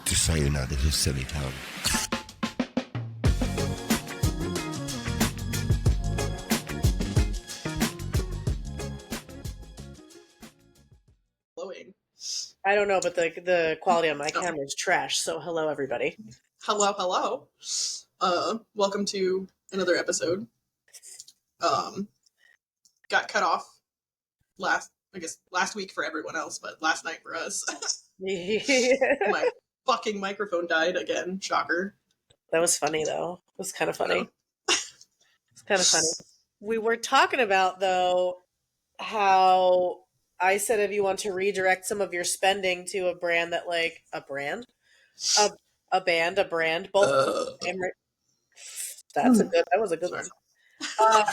Just so you know, this is silly town. Glowing. I don't know, but the quality on my camera is trash. So hello, everybody. Hello. Welcome to another episode. Got cut off last week for everyone else, but last night for us. My fucking microphone died again. Shocker. That was funny, though. It was kind of funny. No. It's kind of funny. We were talking about, though, how I said if you want to redirect some of your spending to a brand that, like, a brand, both. That was a good Sorry. one.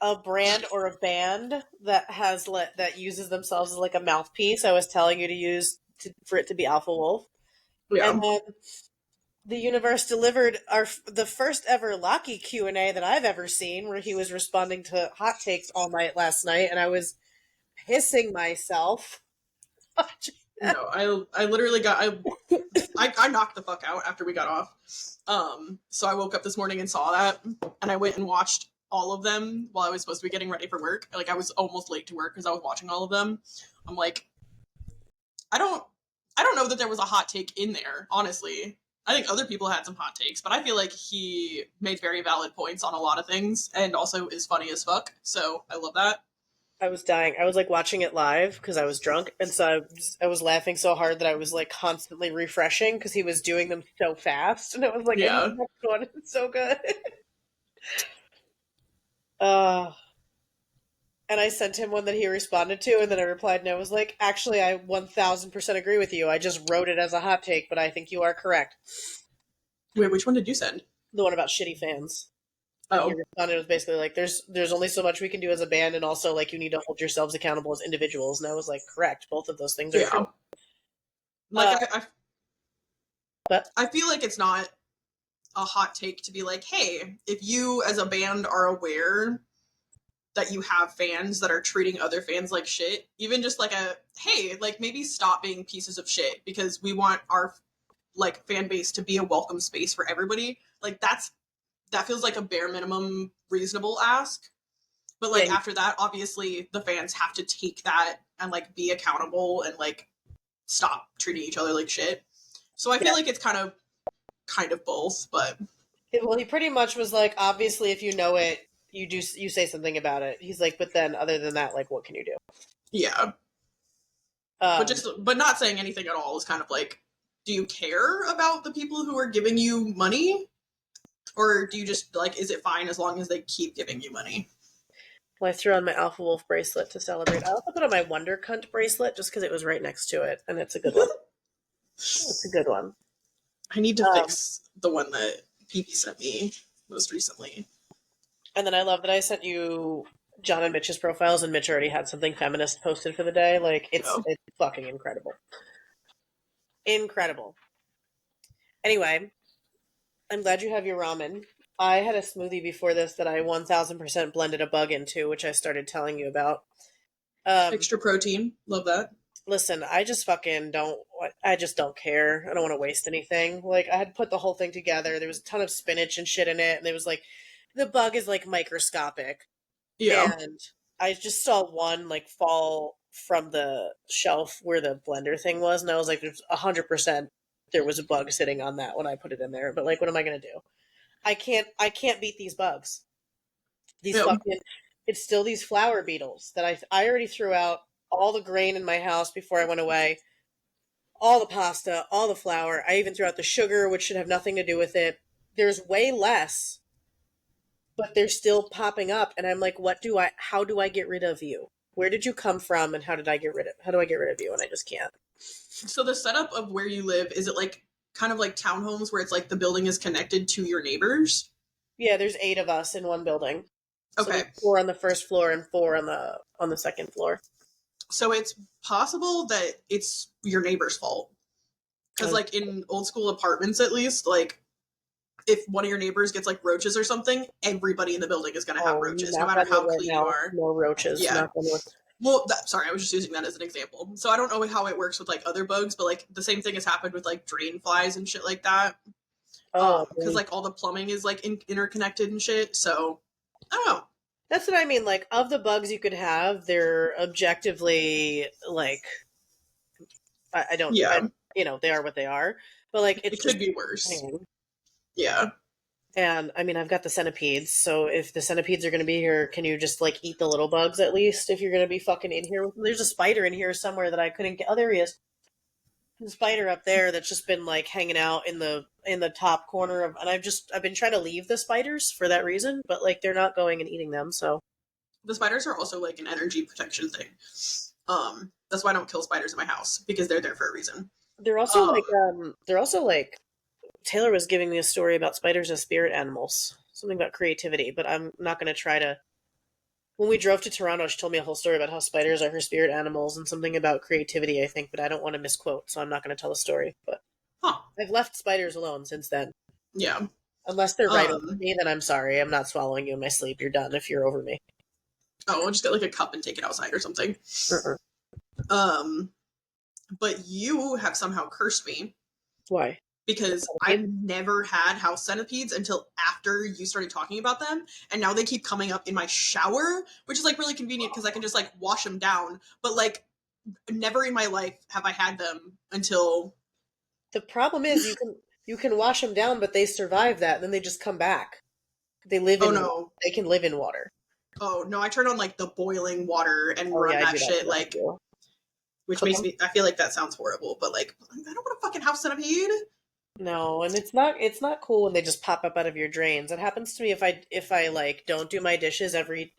A brand or a band that has that uses themselves as like a mouthpiece. I was telling you to use for it to be Alpha Wolf. Yeah. And then the universe delivered the first ever Locky Q&A that I've ever seen, where he was responding to hot takes all night last night, and I was pissing myself. No, I literally got I knocked the fuck out after we got off. So I woke up this morning and saw that, and I went and watched all of them while I was supposed to be getting ready for work. Like, I was almost late to work because I was watching all of them. I'm like, I don't know that there was a hot take in there, honestly. I think other people had some hot takes, but I feel like he made very valid points on a lot of things and also is funny as fuck. So I love that. I was dying. I was like watching it live because I was drunk, and so I was laughing so hard that I was like constantly refreshing because he was doing them so fast, and I was like, yeah, the next one is so good. And I sent him one that he responded to, and then I replied, and I was like, actually, I 1000% agree with you. I just wrote it as a hot take, but I think you are correct. Wait, which one did you send? The one about shitty fans. Oh. He responded, it was basically like, there's only so much we can do as a band, and also, like, you need to hold yourselves accountable as individuals. And I was like, correct. Both of those things are true. Like, I feel like it's not a hot take to be like, hey, if you as a band are aware that you have fans that are treating other fans like shit, even just like hey, like, maybe stop being pieces of shit because we want our like fan base to be a welcome space for everybody. Like, that feels like a bare minimum reasonable ask. But like, after that, obviously the fans have to take that and like be accountable and like stop treating each other like shit. So I feel like it's kind of both, but well, he pretty much was like, obviously if you know it, you say something about it. He's like, but then other than that, like, what can you do? Yeah. But not saying anything at all is kind of like, do you care about the people who are giving you money? Or do you just, like, is it fine as long as they keep giving you money? Well, I threw on my Alpha Wolf bracelet to celebrate. I also put on my Wonder Cunt bracelet just because it was right next to it, and it's a good one. It's a good one. I need to fix the one that PP sent me most recently. And then I love that I sent you John and Mitch's profiles, and Mitch already had something feminist posted for the day. Like, it's fucking incredible. Incredible. Anyway, I'm glad you have your ramen. I had a smoothie before this that I 1000% blended a bug into, which I started telling you about. Extra protein. Love that. Listen, I just don't care. I don't want to waste anything. Like, I had put the whole thing together. There was a ton of spinach and shit in it, and it was like, the bug is like microscopic. Yeah. And I just saw one like fall from the shelf where the blender thing was, and I was like, there's 100% there was a bug sitting on that when I put it in there. But like, what am I gonna do? I can't beat these bugs. It's still these flower beetles that I already threw out all the grain in my house before I went away. All the pasta, all the flour. I even threw out the sugar, which should have nothing to do with it. There's way less, but they're still popping up, and I'm like, how do I get rid of you? Where did you come from, and how do I get rid of you? And I just can't. So the setup of where you live, is it like kind of like townhomes where it's like the building is connected to your neighbors? Yeah, there's 8 of us in one building. Okay. So 4 on the first floor and 4 on the second floor. So it's possible that it's your neighbor's fault. Because like in old school apartments, at least, like, if one of your neighbors gets like roaches or something, everybody in the building is going to have roaches, no matter how clean you are. No roaches. Yeah. Well, sorry, I was just using that as an example. So I don't know how it works with like other bugs, but like the same thing has happened with like drain flies and shit like that. Oh, Because like all the plumbing is like interconnected and shit. So I don't know. that's what I mean. Like, of the bugs you could have, they're objectively like I don't, Yeah, they are what they are. But like, it it's could just be worse. annoying. Yeah. And I mean, I've got the centipedes, so if the centipedes are going to be here, can you just like eat the little bugs at least if you're going to be fucking in here with them? There's a spider in here somewhere that I couldn't get. Oh, there he is. There's a spider up there that's just been like hanging out in the top corner of, and I've been trying to leave the spiders for that reason, but like they're not going and eating them, so. The spiders are also like an energy protection thing. That's why I don't kill spiders in my house because they're there for a reason. They're also like Taylor was giving me a story about spiders as spirit animals, something about creativity, but I'm not going to try to. When we drove to Toronto, she told me a whole story about how spiders are her spirit animals and something about creativity, I think, but I don't want to misquote, so I'm not going to tell the story. But I've left spiders alone since then. Yeah. Unless they're right over me, then I'm sorry. I'm not swallowing you in my sleep. You're done if you're over me. Oh, I'll just get like a cup and take it outside or something. But you have somehow cursed me. Why? Because I've never had house centipedes until after you started talking about them, and now they keep coming up in my shower, which is like really convenient because I can just like wash them down. But like, never in my life have I had them until. The problem is you can wash them down, but they survive that, and then they just come back. They live in. No. They can live in water. Oh no! I turn on like the boiling water and run that shit like, which makes me. I feel like that sounds horrible, but like I don't want a fucking house centipede. No, and it's not cool when they just pop up out of your drains. It happens to me if I like don't do my dishes every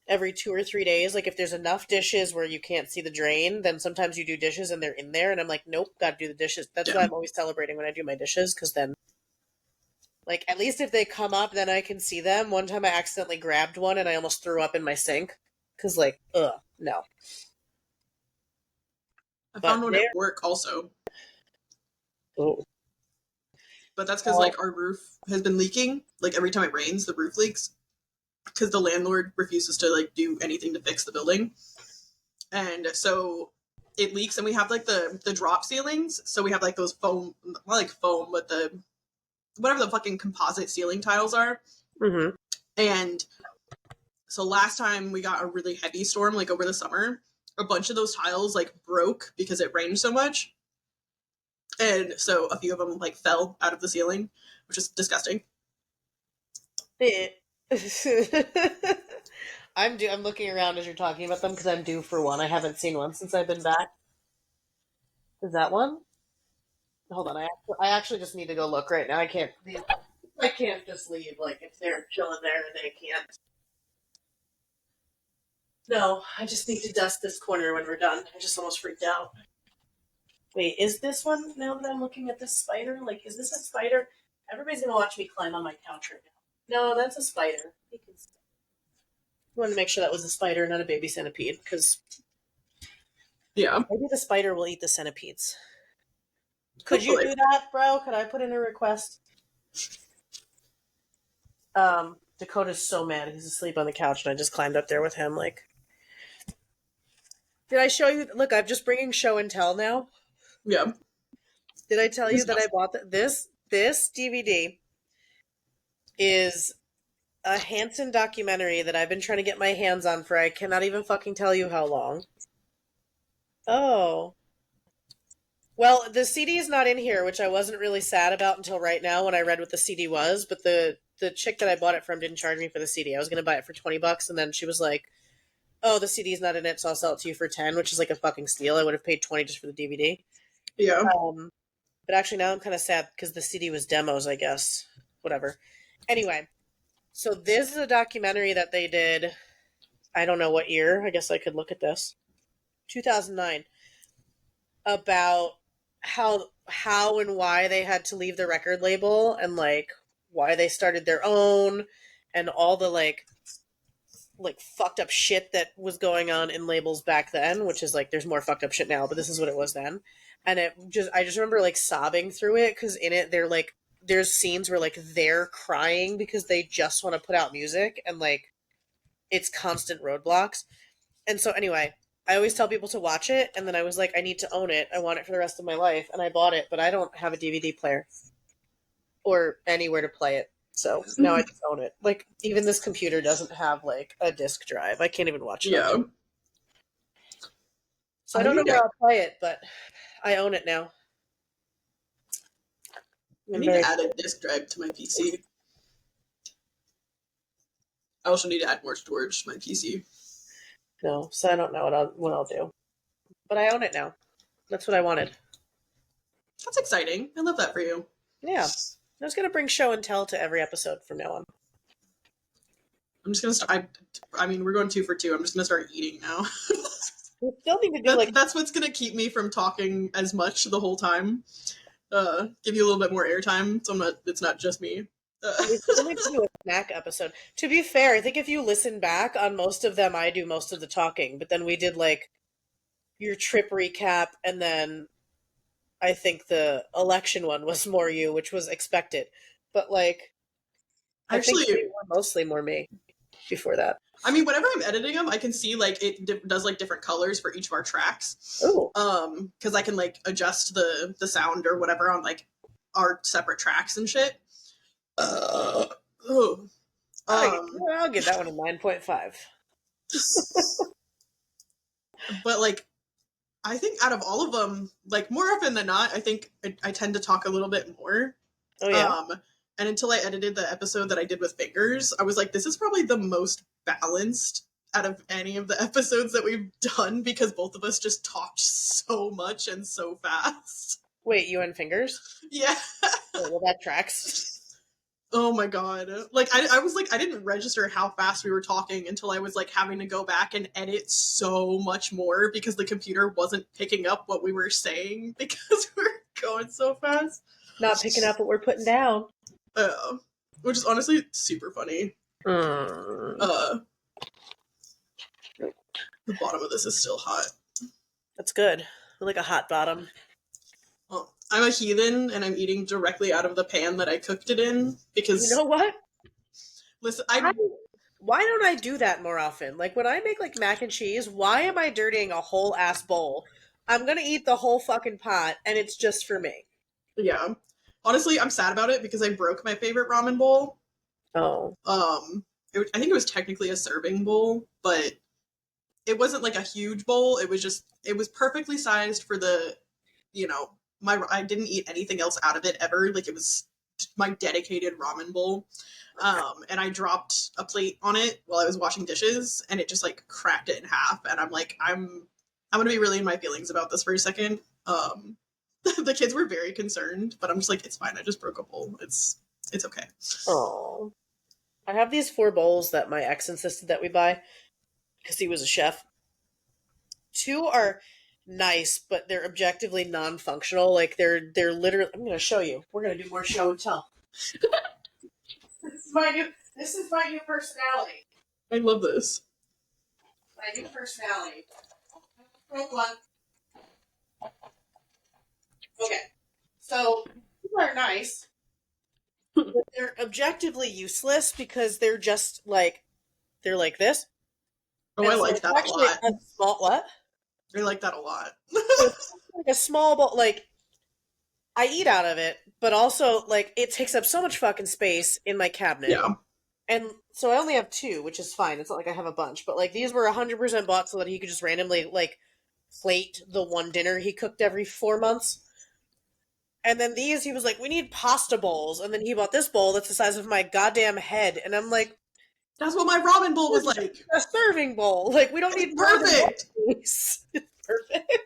2 or 3 days. Like if there's enough dishes where you can't see the drain, then sometimes you do dishes and they're in there, and I'm like, nope, gotta do the dishes. That's why I'm always celebrating when I do my dishes, because then, like, at least if they come up, then I can see them. One time I accidentally grabbed one and I almost threw up in my sink, because like, no. I found one at work also. Oh. But that's because like our roof has been leaking. Like every time it rains, the roof leaks because the landlord refuses to like do anything to fix the building, and so it leaks. And we have like the drop ceilings, so we have like those foam, not like foam, but the whatever the fucking composite ceiling tiles are. Mm-hmm. And so last time we got a really heavy storm, like over the summer, a bunch of those tiles like broke because it rained so much. And so a few of them like fell out of the ceiling, which is disgusting. I'm looking around as you're talking about them because I'm due for one. I haven't seen one since I've been back. Is that one? Hold on, I actually just need to go look right now. I can't just leave like if they're chilling there and they can't. No, I just need to dust this corner when we're done. I just almost freaked out. Wait, is this one, now that I'm looking at this spider? Like, is this a spider? Everybody's gonna watch me climb on my couch right now. No, that's a spider. I wanted to make sure that was a spider, not a baby centipede, because maybe the spider will eat the centipedes. Could you do that, bro? Could I put in a request? Dakota's so mad. He's asleep on the couch, and I just climbed up there with him. Like, did I show you? Look, I'm just bringing show and tell now. Yeah. Did I tell you that I bought this DVD is a Hanson documentary that I've been trying to get my hands on for I cannot even fucking tell you how long. Oh. Well, the CD is not in here, which I wasn't really sad about until right now when I read what the CD was, but the chick that I bought it from didn't charge me for the CD. I was going to buy it for $20, and then she was like, oh, the CD is not in it, so I'll sell it to you for 10, which is like a fucking steal. I would have paid 20 just for the DVD. Yeah. But actually now I'm kind of sad because the CD was demos, I guess. Whatever. Anyway, so this is a documentary that they did, I don't know what year. I guess I could look at this. 2009. About how and why they had to leave the record label and like why they started their own and all the like fucked up shit that was going on in labels back then, which is like there's more fucked up shit now, but this is what it was then. And I just remember like sobbing through it because in it they're like there's scenes where like they're crying because they just want to put out music and like it's constant roadblocks. And so anyway, I always tell people to watch it, and then I was like, I need to own it. I want it for the rest of my life, and I bought it, but I don't have a DVD player or anywhere to play it. So now I just own it. Like, even this computer doesn't have, like, a disc drive. I can't even watch it. Yeah. So I don't know where I'll play it, but I own it now. I need to add a disk drive to my PC. I also need to add more storage to my PC. No, so I don't know what I'll do. But I own it now. That's what I wanted. That's exciting. I love that for you. Yeah. I was going to bring show and tell to every episode from now on. I'm just going to start. I mean, we're going 2 for 2. I'm just going to start eating now. We still need to do that's what's going to keep me from talking as much the whole time. Give you a little bit more airtime, so it's not just me. We still need to do a snack episode. To be fair, I think if you listen back on most of them, I do most of the talking. But then we did, like, your trip recap, and then I think the election one was more you, which was expected. But, like, I think they were mostly more me before that. I mean, whenever I'm editing them, I can see, like, it does, like, different colors for each of our tracks. Ooh. Because I can, like, adjust the sound or whatever on, like, our separate tracks and shit. I'll give that one a 9.5. But, like, I think out of all of them, like, more often than not, I think I tend to talk a little bit more. Oh, yeah? And until I edited the episode that I did with Fingers, I was like, this is probably the most balanced out of any of the episodes that we've done, because both of us just talked so much and so fast. Wait, you and Fingers? Yeah. Well, that tracks. Oh my god. Like, I was like, I didn't register how fast we were talking until I was like having to go back and edit so much more because the computer wasn't picking up what we were saying because we were going so fast. Not picking up what we're putting down. Which is honestly super funny. The bottom of this is still hot. That's good. I like a hot bottom. Well, I'm a heathen, and I'm eating directly out of the pan that I cooked it in, because... You know what? Listen, why don't I do that more often? Like, when I make, like, mac and cheese, why am I dirtying a whole ass bowl? I'm gonna eat the whole fucking pot, and it's just for me. Yeah. Honestly, I'm sad about it, because I broke my favorite ramen bowl. Oh. I think it was technically a serving bowl, but it wasn't, like, a huge bowl. It was perfectly sized for the, you know... I didn't eat anything else out of it ever. Like, it was my dedicated ramen bowl. And I dropped a plate on it while I was washing dishes, and it just, like, cracked it in half. And I'm like, I'm gonna be really in my feelings about this for a second. The kids were very concerned, but I'm just like, it's fine. I just broke a bowl. It's okay. Oh. I have these 4 bowls that my ex insisted that we buy because he was a chef. 2 are nice, but they're objectively non-functional. Like, they're literally... I'm going to show you. We're going to do more show and tell. This is my new personality. I love this. My new personality. Hold on. Okay. So, people are nice, but they're objectively useless because they're just, like... They're like this. Oh, I like that a lot. A small... What? I like that a lot. Like a small bowl, like, I eat out of it, but also, like, it takes up so much fucking space in my cabinet. Yeah. And so I only have 2, which is fine. It's not like I have a bunch. But, like, these were 100% bought so that he could just randomly, like, plate the one dinner he cooked every 4 months. And then these, he was like, we need pasta bowls. And then he bought this bowl that's the size of my goddamn head. And I'm like... That's what my ramen bowl was like. A serving bowl. Like, we don't need perfect. It's perfect.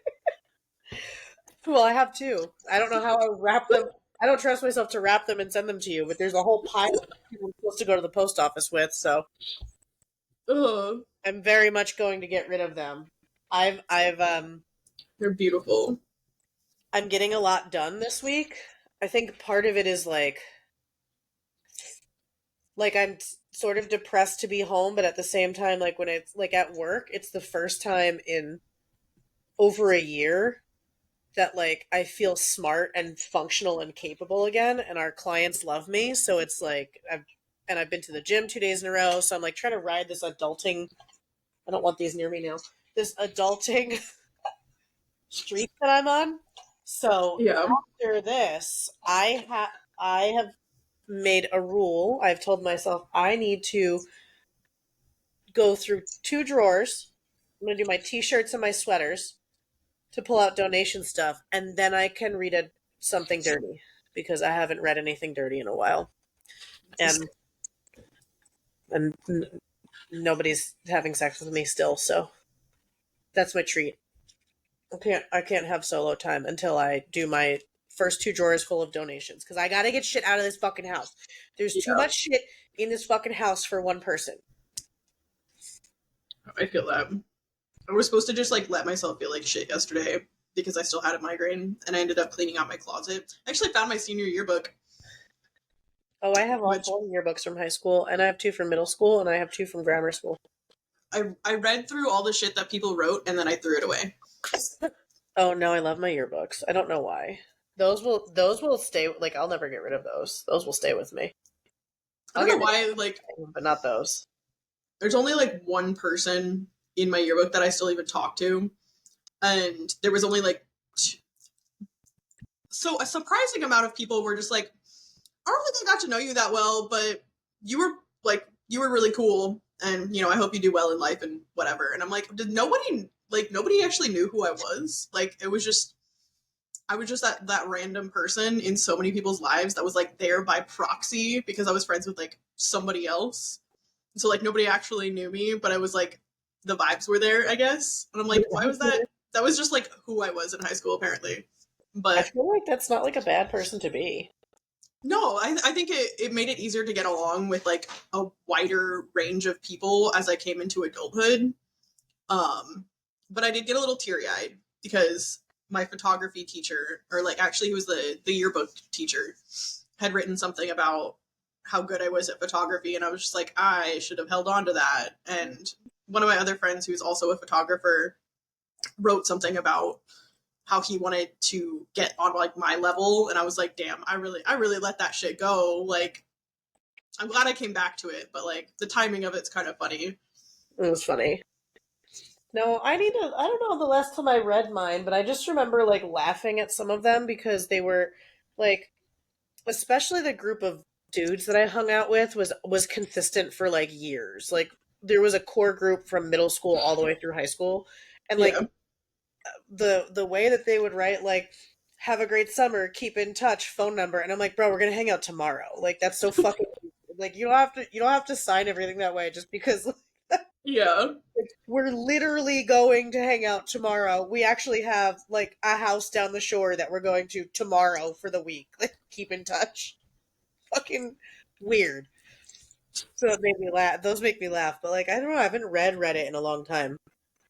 Well, I have 2. I don't know how I wrap them. I don't trust myself to wrap them and send them to you, but there's a whole pile of people I'm supposed to go to the post office with, so I'm very much going to get rid of them. They're beautiful. I'm getting a lot done this week. I think part of it is like I'm sort of depressed to be home, but at the same time, like, when it's, like, at work, it's the first time in over a year that, like, I feel smart and functional and capable again, and our clients love me, so it's like, I've been to the gym 2 days in a row, so I'm, like, trying to ride this adulting I don't want these near me now. This adulting streak that I'm on. So Yeah. after this, I have made a rule. I've told myself I need to go through 2 drawers. I'm gonna do my t-shirts and my sweaters to pull out donation stuff, and then I can read something dirty because I haven't read anything dirty in a while, and nobody's having sex with me still, so that's my treat. I can't have solo time until I do my first 2 drawers full of donations because I gotta get shit out of this fucking house. There's too Yeah. much shit in this fucking house for one person. I feel that. I was supposed to just like let myself feel like shit yesterday because I still had a migraine, and I ended up cleaning out my closet. I actually found my senior yearbook. Oh, I have all Which 4 yearbooks from high school, and I have 2 from middle school, and I have 2 from grammar school. I read through all the shit that people wrote, and then I threw it away. Oh no, I love my yearbooks. I don't know why. Those will stay. Like I'll never get rid of those. Those will stay with me. I I'll don't know get rid why, like, of them, but not those. there's only like one person in my yearbook that I still even talk to, and there was only like so a surprising amount of people were just like, I don't think I got to know you that well, but you were really cool, and I hope you do well in life and whatever. And I'm like, did nobody actually knew who I was? Like, I was just that random person in so many people's lives that was like there by proxy because I was friends with like somebody else. So like nobody actually knew me, but I was like the vibes were there, I guess. And I'm like, why was that? That was just like who I was in high school, apparently. I But feel like that's not like a bad person to be. no, I think it made it easier to get along with like a wider range of people as I came into adulthood. But I did get a little teary eyed because my photography teacher, or like actually he was the yearbook teacher, had written something about how good I was at photography, and I was just like, I should have held on to that. And one of my other friends who's also a photographer wrote something about how he wanted to get on like my level, and I was like, damn, I really let that shit go. Like, I'm glad I came back to it, but like the timing of it's kind of funny. It was funny. No, I don't know the last time I read mine, but I just remember like laughing at some of them because they were like, especially the group of dudes that I hung out with was consistent for like years. Like there was a core group from middle school all the way through high school, and like Yeah. the way that they would write like, have a great summer, keep in touch, phone number, and I'm like, bro, we're gonna hang out tomorrow. Like that's so fucking like you don't have to sign everything that way just because Yeah. we're literally going to hang out tomorrow. We actually have like a house down the shore that we're going to tomorrow for the week. Like keep in touch. Fucking weird. So it made me laugh. Those make me laugh, but like I don't know, I haven't read Reddit in a long time.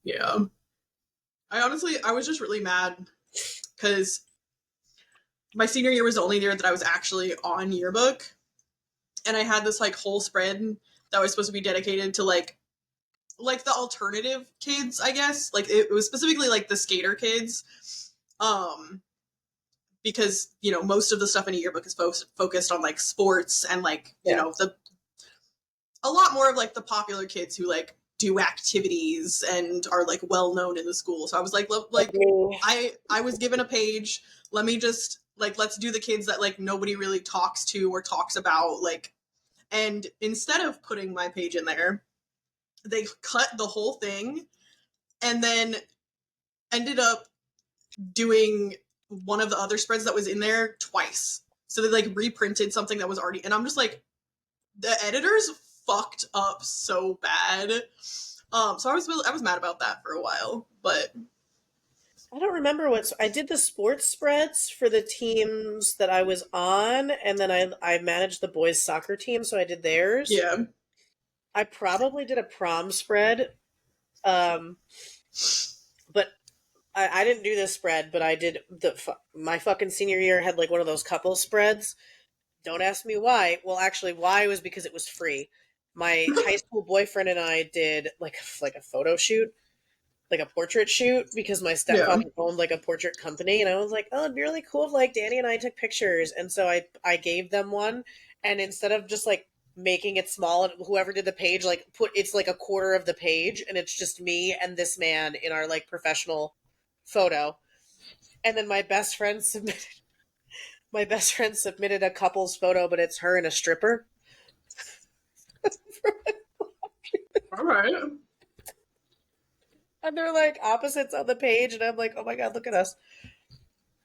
Yeah. I was just really mad because my senior year was the only year that I was actually on yearbook, and I had this like whole spread that was supposed to be dedicated to like the alternative kids, I guess. Like it was specifically like the skater kids, because most of the stuff in a yearbook is focused on like sports and like the a lot more of like the popular kids who like do activities and are like well known in the school. So I was like, I was given a page. Let me just like let's do the kids that like nobody really talks to or talks about, like. And instead of putting my page in there, they cut the whole thing and then ended up doing one of the other spreads that was in there twice. So they like reprinted something that was already, and I'm just like, the editors fucked up so bad. So I was mad about that for a while, but I don't remember I did the sports spreads for the teams that I was on, and then I managed the boys soccer team, so I did theirs. yeah. I probably did a prom spread, but I didn't do this spread, but I did my fucking senior year had like one of those couple spreads. Don't ask me why. Well, actually, why was because it was free. My high school boyfriend and I did like a photo shoot, like a portrait shoot, because my stepfather owned like a portrait company, and I was like, oh, it'd be really cool if like Danny and I took pictures, and so I gave them one, and instead of just like making it small, and whoever did the page like it's like a quarter of the page, and it's just me and this man in our like professional photo. And then my best friend submitted a couple's photo, but it's her and a stripper. All right. And they're like opposites on the page, and I'm like, oh my god, look at us.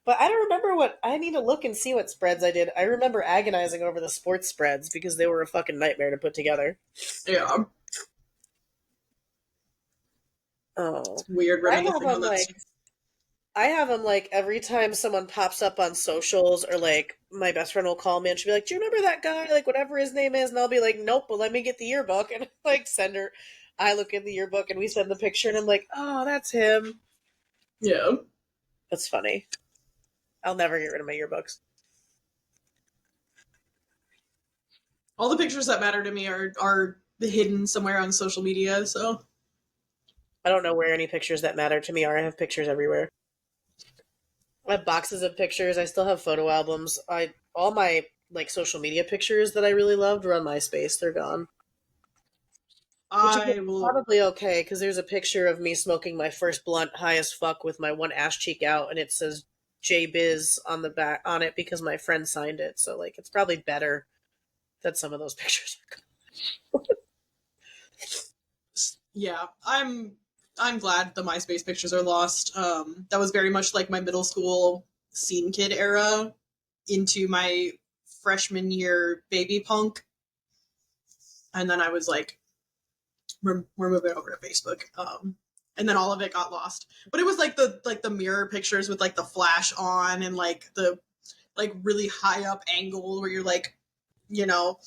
But I don't remember what I need to look and see what spreads I did. I remember agonizing over the sports spreads because they were a fucking nightmare to put together. Yeah. Oh, It's weird reminiscing on that. I have them like every time someone pops up on socials, or like my best friend will call me and she'll be like, "Do you remember that guy? Like whatever his name is," and I'll be like, "Nope, but let me get the yearbook," and like send her. I look in the yearbook and we send the picture, and I'm like, "Oh, that's him." Yeah. That's funny. I'll never get rid of my yearbooks. All the pictures that matter to me are hidden somewhere on social media, so I don't know where any pictures that matter to me are. I have pictures everywhere. I have boxes of pictures. I still have photo albums. All my like social media pictures that I really loved were on MySpace. They're gone. Which is I will. probably okay, because there's a picture of me smoking my first blunt high as fuck with my one ass cheek out, and it says J Biz on the back on it because my friend signed it. So like it's probably better that some of those pictures are gone. Yeah, I'm glad the MySpace pictures are lost. That was very much like my middle school scene kid era into my freshman year baby punk, and then I was like, we're moving over to Facebook. And then all of it got lost. But it was like the mirror pictures with like the flash on and like the like really high up angle where you're like, you know,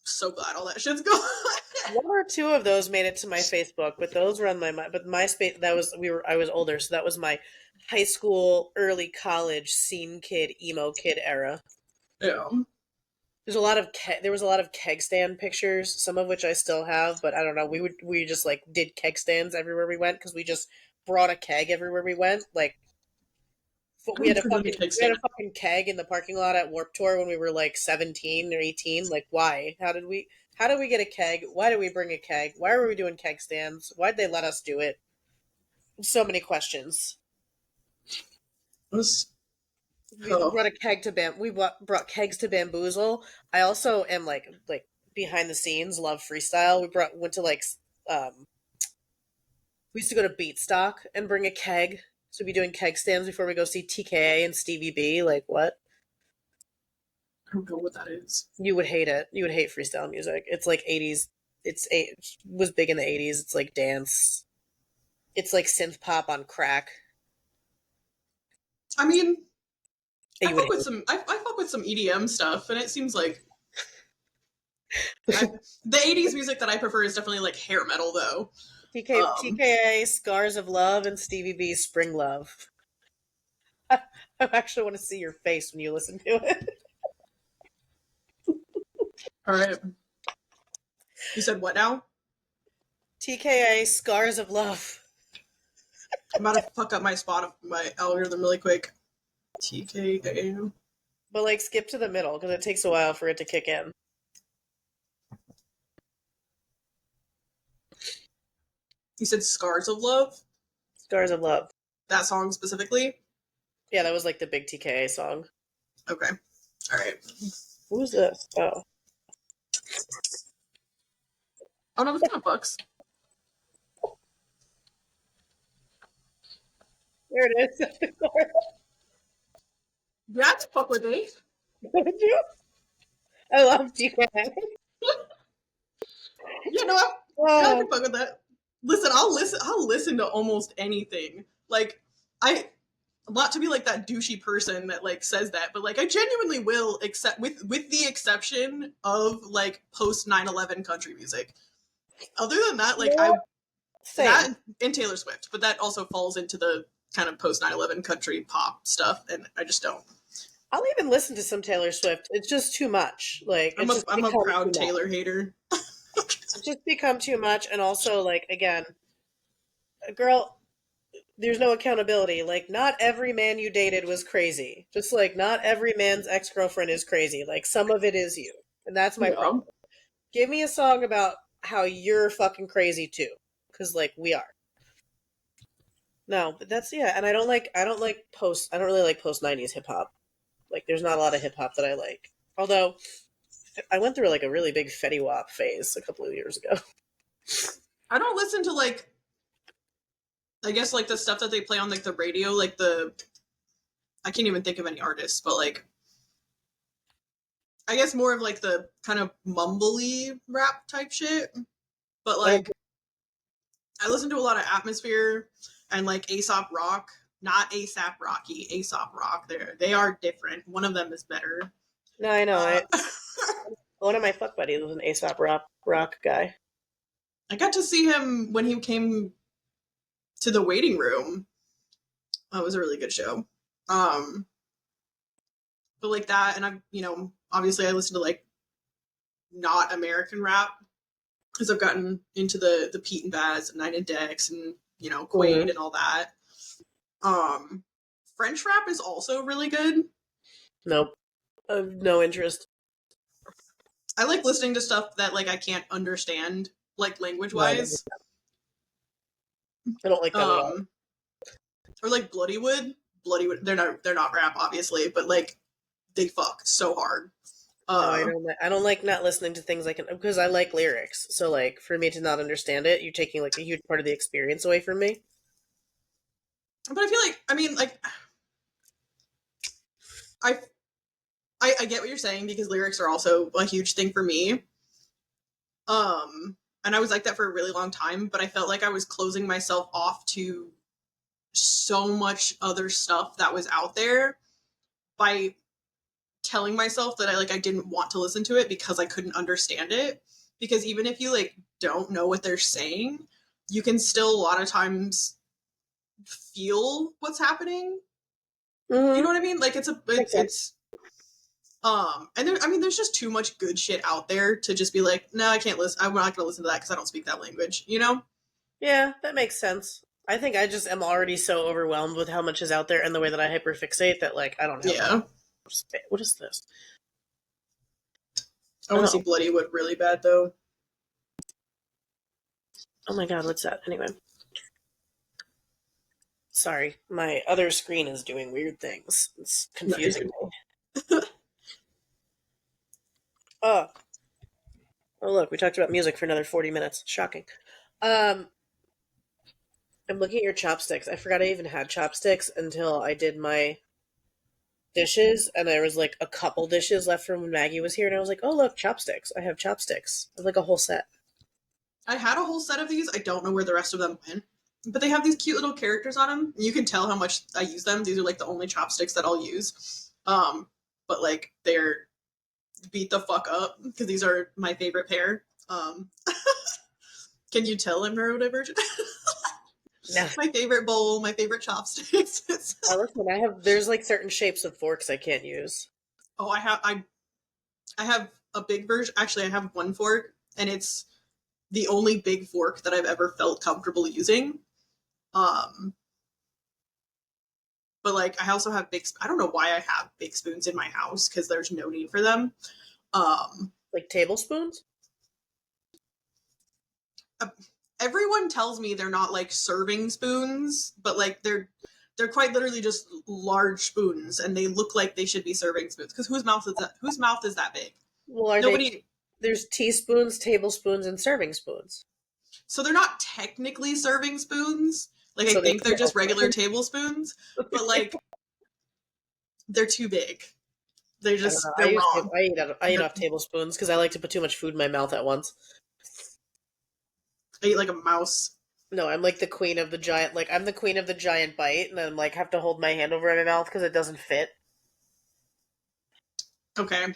so glad all that shit's gone. One or two of those made it to my Facebook, but those were on but MySpace, I was older, so that was my high school, early college scene kid, emo kid era. Yeah. There was a lot of keg stand pictures, some of which I still have, but I don't know. We just like did keg stands everywhere we went because we just brought a keg everywhere we went. Like we had a fucking keg in the parking lot at Warped Tour when we were like 17 or 18. Like why? How did we get a keg? Why did we bring a keg? Why were we doing keg stands? Why'd they let us do it? So many questions. We brought a keg to brought kegs to Bamboozle. I also am like behind the scenes, love freestyle. Went to like we used to go to Beat Stock and bring a keg. So we'd be doing keg stands before we go see TKA and Stevie B. Like what? I don't know what that is. You would hate it. You would hate freestyle music. It's like 80s. It was big in the 80s. It's like dance. It's like synth pop on crack. I mean, I fuck with some EDM stuff, and it seems like the 80s music that I prefer is definitely like hair metal, though. TKA, Scars of Love, and Stevie B's Spring Love. I actually want to see your face when you listen to it. All right. You said what now? TKA, Scars of Love. I'm about to fuck up my algorithm really quick. TKA. But like skip to the middle because it takes a while for it to kick in. You said Scars of Love? Scars of Love. That song specifically? Yeah, that was like the big TKA song. Okay. All right. Who's this? Oh. Oh no, it's not Bucks. There it is. That's fuck with me. Did you? I love TKA. You know what? I can fuck with that. Listen, I'll listen to almost anything. Like not to be like that douchey person that like says that, but like I genuinely will, accept with the exception of like post 9/11 country music. Other than that, like that and Taylor Swift, but that also falls into the kind of post 9/11 country pop stuff, and I just don't. I'll even listen to some Taylor Swift. It's just too much. Like I'm a proud Taylor hater. It's just become too much, and also like again, girl, there's no accountability. Like not every man you dated was crazy. Just like not every man's ex-girlfriend is crazy. Like some of it is you. And that's my Yeah. problem. Give me a song about how you're fucking crazy too. Because, like, we are. No, but that's, yeah, and I don't really like post 90s hip hop. Like, there's not a lot of hip hop that I like. Although, I went through, like, a really big Fetty Wap phase a couple of years ago. I don't listen to, like, I guess, like, the stuff that they play on, like, the radio, like, I can't even think of any artists, but, like, I guess more of, like, the kind of mumbly rap type shit. But, like, I listen to a lot of Atmosphere and, like, Aesop Rock. Not ASAP Rocky, Aesop Rock. They are different. One of them is better. No, I know. One of my fuck buddies was an Aesop rock guy. I got to see him when he came to the waiting room. It was a really good show. But like that, and obviously I listen to, like, not American rap because I've gotten into the Pete and Baz and Nine and Dex and Quaid and all that. French rap is also really good. Nope. No interest. I like listening to stuff that, like, I can't understand, like, language wise. I don't like that at all. Or like Bloodywood. They're not rap, obviously, but, like, they fuck so hard. No, I don't like not listening to things because I like lyrics. So, like, for me to not understand it, you're taking, like, a huge part of the experience away from me. But I feel like, I get what you're saying because lyrics are also a huge thing for me. And I was like that for a really long time, but I felt like I was closing myself off to so much other stuff that was out there by telling myself that I didn't want to listen to it because I couldn't understand it. Because even if you, like, don't know what they're saying, you can still a lot of times feel what's happening. Mm-hmm. You know what I mean? Like, it's and there's just too much good shit out there to just be like, no, I can't listen. I'm not going to listen to that because I don't speak that language. You know? Yeah, that makes sense. I think I just am already so overwhelmed with how much is out there and the way that I hyperfixate that, like, I don't have. Yeah. What is this? I want to see Bloodywood really bad though. Oh my god, what's that? Anyway. Sorry, my other screen is doing weird things. It's confusing me. Oh, look, we talked about music for another 40 minutes. Shocking. I'm looking at your chopsticks. I forgot I even had chopsticks until I did my dishes, and there was, like, a couple dishes left from when Maggie was here, and I was like, oh, look, chopsticks. I have chopsticks. I have, like, a whole set. I had a whole set of these. I don't know where the rest of them went. But they have these cute little characters on them. You can tell how much I use them. These are, like, the only chopsticks that I'll use. But, like, they're beat the fuck up because these are my favorite pair. Can you tell I'm neurodivergent? No. My favorite bowl, my favorite chopsticks. Listen, there's, like, certain shapes of forks I can't use. Oh, I have a big version. Actually, I have one fork, and it's the only big fork that I've ever felt comfortable using. But, like, I also have I don't know why I have big spoons in my house because there's no need for them. Like tablespoons? Everyone tells me they're not, like, serving spoons, but, like, they're quite literally just large spoons, and they look like they should be serving spoons. Because whose mouth is that big? Well, there's teaspoons, tablespoons, and serving spoons. So they're not technically serving spoons. Like, I think they're just regular tablespoons, but, like, they're too big. They're wrong. I eat off tablespoons because I like to put too much food in my mouth at once. I eat like a mouse. No, I'm like the queen of the giant. Like, I'm the queen of the giant bite, and then, like, have to hold my hand over my mouth because it doesn't fit. Okay.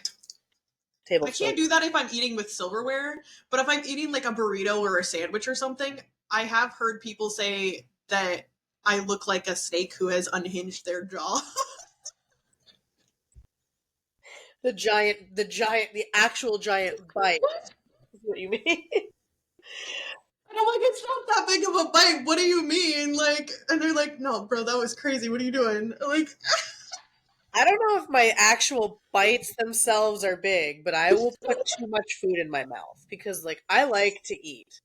I can't do that if I'm eating with silverware, but if I'm eating, like, a burrito or a sandwich or something, I have heard people say that I look like a snake who has unhinged their jaw. the actual giant bite. Is what you mean? And I'm like, it's not that big of a bite. What do you mean? Like, and they're like, no, bro, that was crazy. What are you doing? Like, I don't know if my actual bites themselves are big, but I will put too much food in my mouth because, like, I like to eat.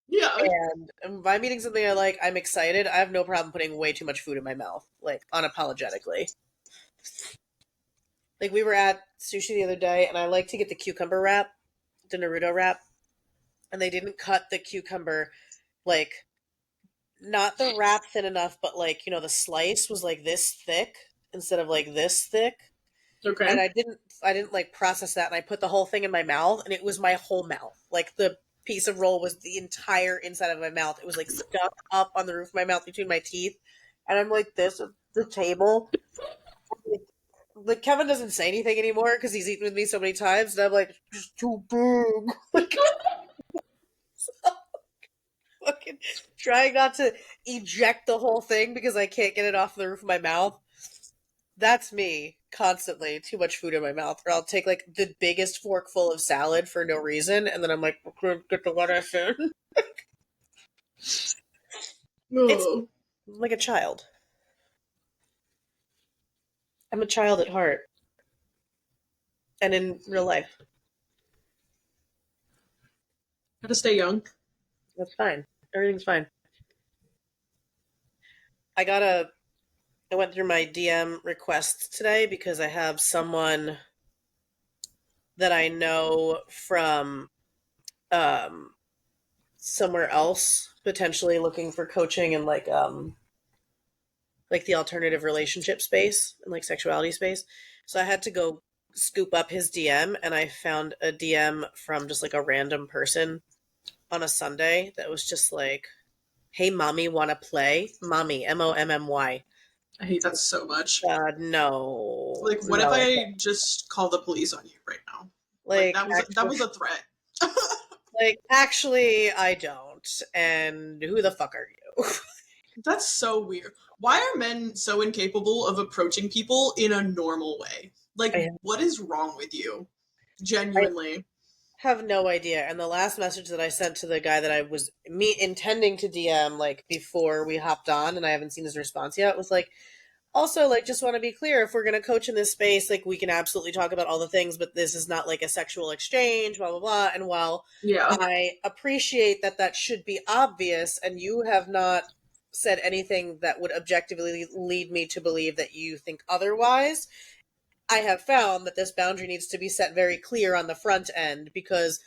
Yeah. And if I'm eating something I like, I'm excited. I have no problem putting way too much food in my mouth, like, unapologetically. Like, we were at sushi the other day, and I like to get the cucumber wrap, the Naruto wrap, and they didn't cut the cucumber, like, not the wrap thin enough, but, like, the slice was, like, this thick instead of, like, this thick. And Okay. I didn't like process that, and I put the whole thing in my mouth, and it was my whole mouth. Like the piece of roll was the entire inside of my mouth. It was like stuck up on the roof of my mouth between my teeth, and I'm like this at the table. Like Kevin doesn't say anything anymore because he's eaten with me so many times, and I'm like, it's too big. Like fucking trying not to eject the whole thing because I can't get it off the roof of my mouth. That's me constantly. Too much food in my mouth. Or I'll take like the biggest forkful of salad for no reason, and then I'm like, get the lettuce in. It's Oh. like a child. I'm a child at heart. And in real life. Gotta stay young. That's fine. Everything's fine. I went through my DM requests today because I have someone that I know from um somewhere else potentially looking for coaching in like the alternative relationship space and like sexuality space. So I had to go scoop up his DM, and I found a DM from just like a random person on a Sunday that was just like, "Hey mommy, want to play?" Mommy, MOMMY. I hate that so much. No. Like, what if No. I just call the police on you right now? Like Like that actually, was a threat. actually I don't. And who the fuck are you? That's so weird. Why are men so incapable of approaching people in a normal way? Like, I what is wrong with you? I Genuinely. have no idea. And the last message that I sent to the guy that I was intending to DM like before we hopped on, and I haven't seen his response yet, was like, also, like, just want to be clear, if we're going to coach in this space, like, we can absolutely talk about all the things, but this is not like a sexual exchange, blah blah blah. And while Yeah. I appreciate that that should be obvious, and you have not said anything that would objectively lead me to believe that you think otherwise, I have found that this boundary needs to be set very clear on the front end, because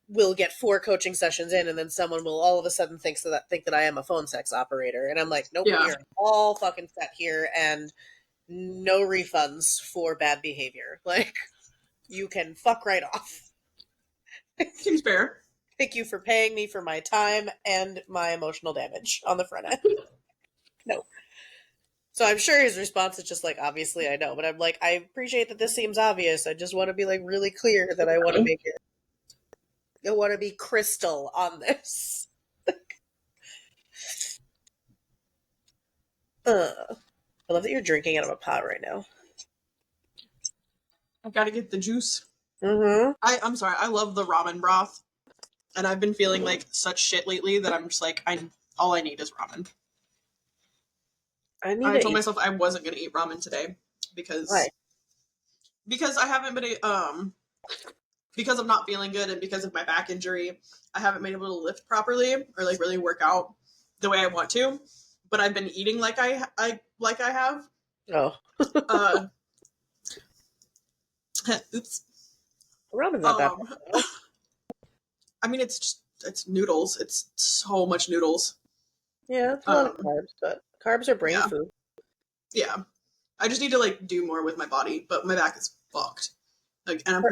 we'll get 4 coaching sessions in, and then someone will all of a sudden think that I am a phone sex operator, and I'm like, nope, Yeah. we are all fucking set here, and no refunds for bad behavior. Like, you can fuck right off. Seems fair. Thank you for paying me for my time and my emotional damage on the front end. No. So I'm sure his response is just like, obviously I know, but I'm like, I appreciate that this seems obvious. I just want to be like really clear that I want to make it. I want to be crystal on this. I love that you're drinking out of a pot right now. I gotta get the juice. Mm-hmm. I'm sorry, I love the ramen broth. And I've been feeling like such shit lately that I'm just like, all I need is ramen. I need I to told eat. myself I wasn't gonna eat ramen today Why? because I haven't been because of not feeling good and because of my back injury, I haven't been able to lift properly or like really work out the way I want to. But I've been eating like I have. Oh, Uh, oops. ramen's not that Um, bad. I mean, it's noodles. It's so much noodles. Yeah, it's a lot of Um, carbs, but carbs are brain yeah, food. yeah. I just need to like do more with my body, but my back is fucked. Like, and I'm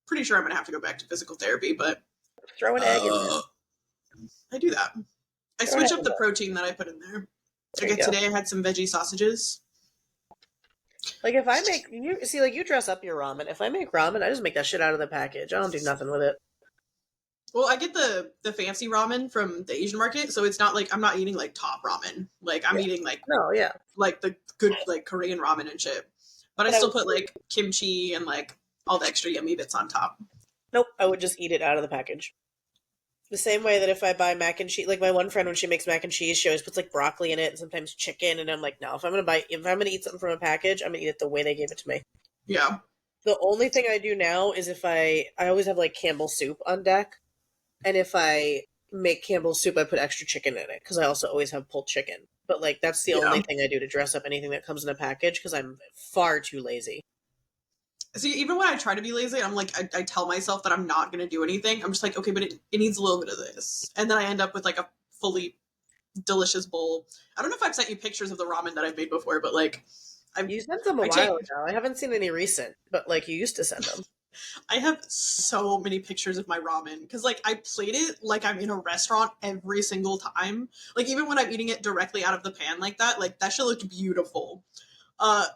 pretty sure I'm gonna have to go back to physical therapy. But Throw an egg in there. I do that. I Throw an switch egg up in the there. protein that I put in there. There you Like go. today, I had some veggie sausages. Like if I make you see, like you dress up your ramen. If I make ramen, I just make that shit out of the package. I don't do nothing with it. Well, I get the fancy ramen from the Asian market, so it's not like I'm not eating like top ramen. Like I'm Yeah. eating No, yeah. like the good like Korean ramen and shit. But I But I still would, put like kimchi and like all the extra yummy bits on top. nope. I would just eat it out of the package. The same way that if I buy mac and cheese, like my one friend, when she makes mac and cheese, she always puts like broccoli in it and sometimes chicken. And I'm like, no, if I'm gonna eat something from a package, I'm gonna eat it the way they gave it to me. Yeah. The only thing I do now is if I always have like Campbell's soup on deck, and if I make Campbell's soup, I put extra chicken in it because I also always have pulled chicken. But like that's the only thing I do to dress up anything that comes in a package because I'm far too lazy. See, even when I try to be lazy, I'm like, I tell myself that I'm not going to do anything. I'm just like, okay, but it needs a little bit of this. And then I end up with like a fully delicious bowl. I don't know if I've sent you pictures of the ramen that I've made before, but like, You sent them a while ago. I haven't seen any recent, but like you used to send them. I have so many pictures of my ramen because like I plate it like I'm in a restaurant every single time. Like even when I'm eating it directly out of the pan like that shit looked beautiful. Uh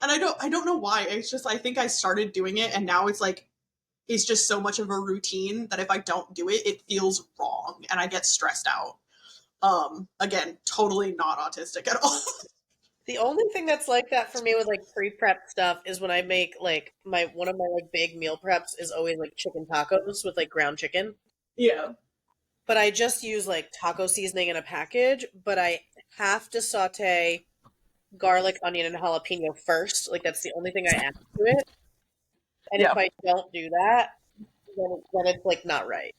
and I don't know why. It's just I think I started doing it and now it's just so much of a routine that if I don't do it, it feels wrong and I get stressed out. Again, totally not autistic at all. The only thing that's like that for me with like pre-prep stuff is when I make like one of my like big meal preps is always like chicken tacos with like ground chicken. Yeah. But I just use like taco seasoning in a package, but I have to saute garlic, onion, and jalapeno first. Like that's the only thing I add to it. And if I don't do that, then it's like not right.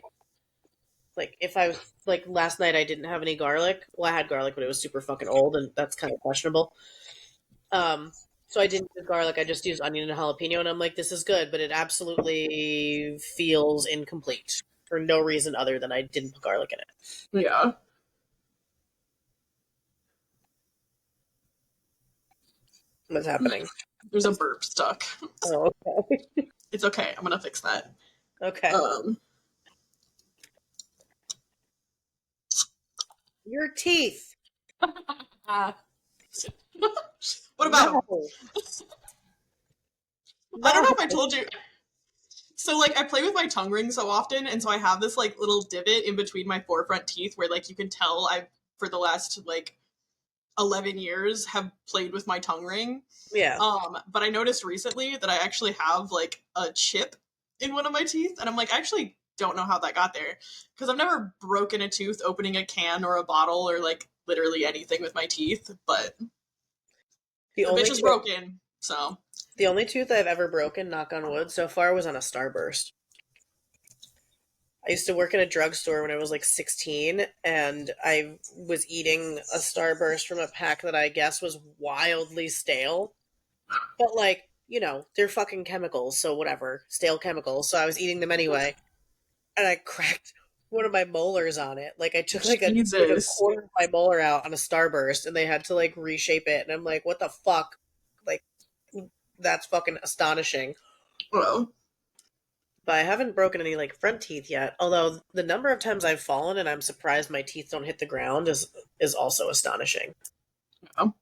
Like if I was like last night I didn't have any garlic. Well, I had garlic, but it was super fucking old, and that's kind of questionable. So I didn't use garlic. I just used onion and jalapeno, and I'm like, this is good, but it absolutely feels incomplete for no reason other than I didn't put garlic in it. Yeah. What's happening? There's a burp stuck. Oh, okay. It's okay. I'm gonna fix that. Okay. Your teeth. What about? No. I don't know if I told you. So like I play with my tongue ring so often, and so I have this like little divot in between my forefront teeth where like you can tell I've for the last like 11 years have played with my tongue ring. Yeah. But I noticed recently that I actually have like a chip in one of my teeth, and I'm like, I actually don't know how that got there because I've never broken a tooth opening a can or a bottle or like literally anything with my teeth, but the bitch is broken. So the only tooth I've ever broken, knock on wood, so far was on a starburst. I used to work in a drugstore when I was like 16, and I was eating a starburst from a pack that I guess was wildly stale. But like, you know, they're fucking chemicals, so whatever. Stale chemicals. So I was eating them anyway. And I cracked one of my molars on it. Like I took like a quarter of my molar out on a starburst, and they had to like reshape it. And I'm like, what the fuck? Like, that's fucking astonishing. Well, but I haven't broken any like front teeth yet. Although the number of times I've fallen and I'm surprised my teeth don't hit the ground is also astonishing. Oh.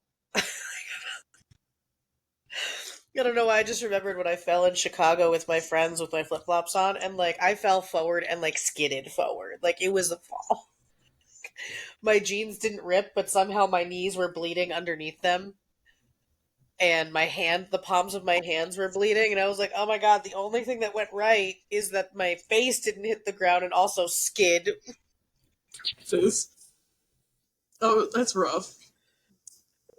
I don't know why. I just remembered when I fell in Chicago with my friends with my flip flops on, and like I fell forward and like skidded forward. Like it was a fall. My jeans didn't rip, but somehow my knees were bleeding underneath them. And the palms of my hands were bleeding, and I was like, oh my god, the only thing that went right is that my face didn't hit the ground and also skid. Oh, that's rough.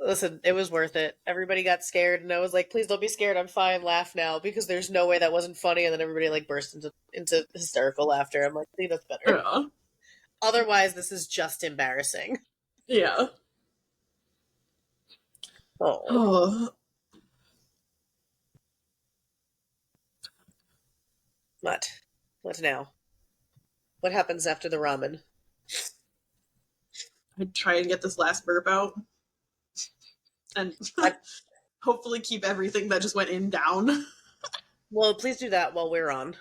Listen, it was worth it. Everybody got scared, and I was like, please don't be scared, I'm fine, laugh now, because there's no way that wasn't funny, and then everybody like burst into hysterical laughter. I'm like, I think that's better. Yeah. Otherwise, this is just embarrassing. Yeah. Oh. What? What now? What happens after the ramen? I'd try and get this last burp out. And hopefully keep everything that just went in down. Well, please do that while we're on.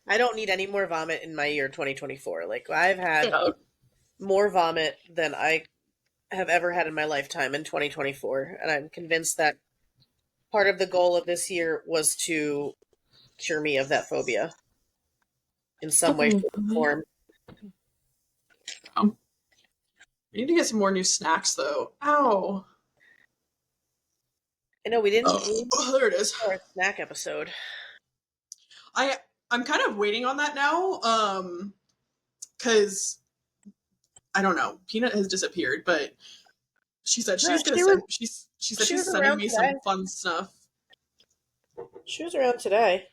I don't need any more vomit in my year 2024. Like, I've had more vomit than I have ever had in my lifetime in 2024. And I'm convinced that part of the goal of this year was to cure me of that phobia in some way, shape, or form. I need to get some more new snacks, though. Ow. I know we didn't. Oh, there it is. Our snack episode. I I'm kind of waiting on that now, because I don't know, Peanut has disappeared, but she said No, she's gonna she was send. She said she she's was sending around me today. some fun stuff. She was around today.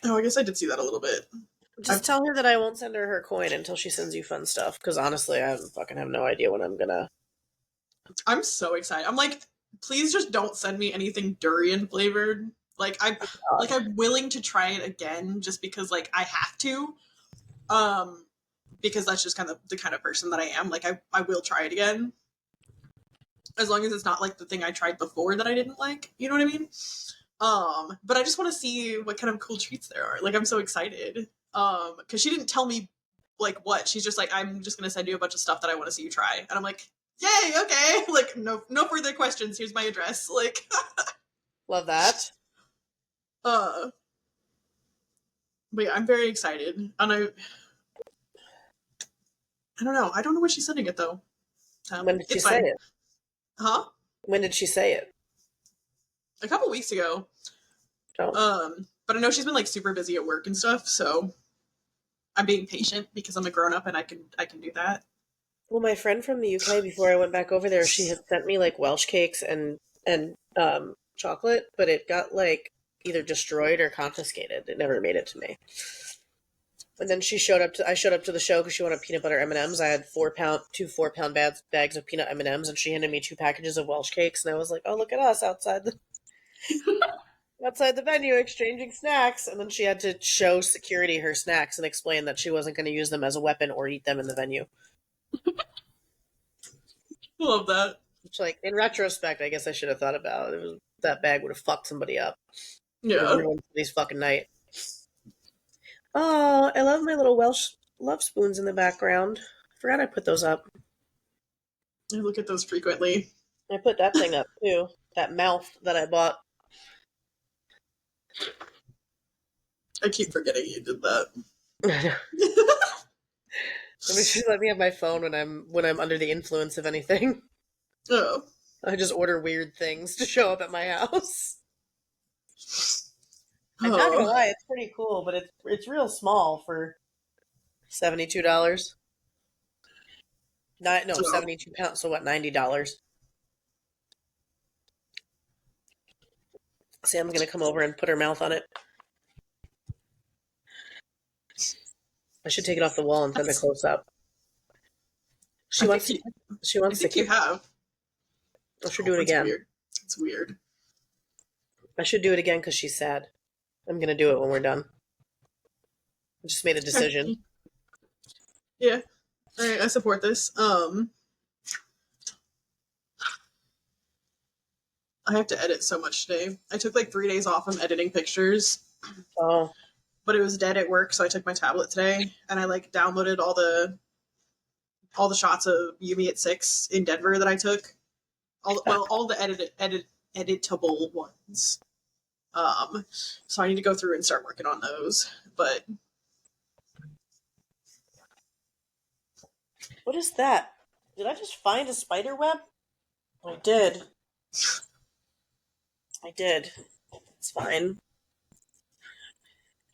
Oh, I guess I did see that a little bit. Just tell her that I won't send her coin until she sends you fun stuff. Because honestly, I fucking have no idea when I'm gonna. I'm so excited. I'm like, please just don't send me anything durian flavored. I'm willing to try it again just because like I have to. Because that's just kind of the kind of person that I am. Like I will try it again. As long as it's not like the thing I tried before that I didn't like. You know what I mean? But I just want to see what kind of cool treats there are. Like I'm so excited. Because she didn't tell me like what. She's just like, I'm just gonna send you a bunch of stuff that I want to see you try. And I'm like, yay, okay. Like no further questions. Here's my address. Like Love that. but yeah, I'm very excited. And I don't know. I don't know when she's sending it though. When did she It's say fine. it? Huh? When did she say it? A couple weeks ago. Oh. But I know she's been like super busy at work and stuff, so I'm being patient because I'm a grown up and I can do that. Well, my friend from the UK, before I went back over there, she had sent me like Welsh cakes and chocolate, but it got like either destroyed or confiscated. It never made it to me. And then I showed up to the show because she wanted peanut butter M&Ms. I had 2 4-pound bags of peanut M&Ms, and she handed me 2 packages of Welsh cakes, and I was like, "Oh, look at us outside the venue exchanging snacks." And then she had to show security her snacks and explain that she wasn't going to use them as a weapon or eat them in the venue. I love that. Which, like, in retrospect, I guess I should have thought about it. That bag would have fucked somebody up. Yeah. Ruined somebody's fucking night. Oh, I love my little Welsh love spoons in the background. Forgot I put those up. I look at those frequently. I put that thing up too. That mouth that I bought. I keep forgetting you did that. Let me have my phone when I'm under the influence of anything. Oh. I just order weird things to show up at my house. I'm not gonna lie, it's pretty cool, but it's real small for $72. 72 pounds. So what? $90. Sam's gonna come over and put her mouth on it. I should take it off the wall and send a close up. She wants to keep. You have. I should do it again. Weird. It's weird. I should do it again because she's sad. I'm gonna do it when we're done. I just made a decision. Yeah. Alright, I support this. I have to edit so much today. I took like 3 days off from editing pictures. Oh. But it was dead at work, so I took my tablet today and I like downloaded all the shots of Yumi at 6 in Denver that I took. All the editable ones. So I need to go through and start working on those. But what is that? Did I just find a spider web? I did. It's fine.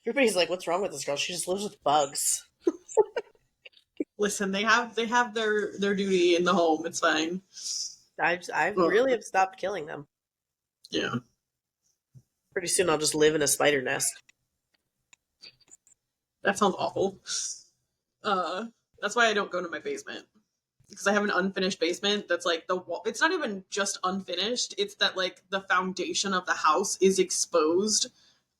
Everybody's like, "What's wrong with this girl? She just lives with bugs." Listen, they have their duty in the home. It's fine. I really have stopped killing them. Yeah. Pretty soon I'll just live in a spider nest. That sounds awful. That's why I don't go to my basement. Because I have an unfinished basement that's like the wall. It's not even just unfinished. It's that like the foundation of the house is exposed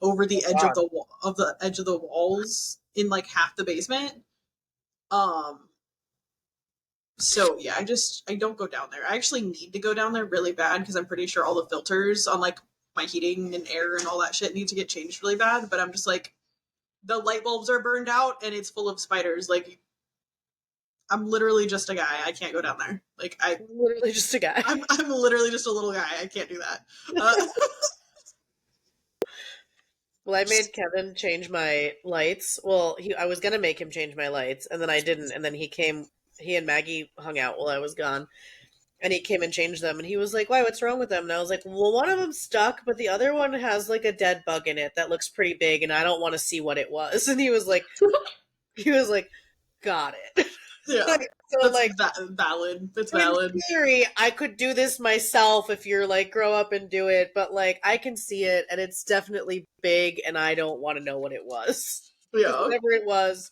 over the edge of the edge of the walls in like half the basement. So yeah, I don't go down there. I actually need to go down there really bad because I'm pretty sure all the filters on like my heating and air and all that shit need to get changed really bad. But I'm just like, the light bulbs are burned out and it's full of spiders. Like, I'm literally just a guy. I can't go down there. Like, I'm literally just a guy. I'm literally just a little guy. I can't do that. Well, I made Kevin change my lights. Well, I was gonna make him change my lights, and then I didn't. And then he and Maggie hung out while I was gone. And he came and changed them, and he was like, "Why? What's wrong with them?" And I was like, "Well, one of them's stuck, but the other one has like a dead bug in it that looks pretty big, and I don't want to see what it was." And he was like, "Got it." Yeah, So that's like, valid. That's in valid. theory, I could do this myself if you're like, grow up and do it, but like, I can see it, and it's definitely big, and I don't want to know what it was because Yeah, whatever it was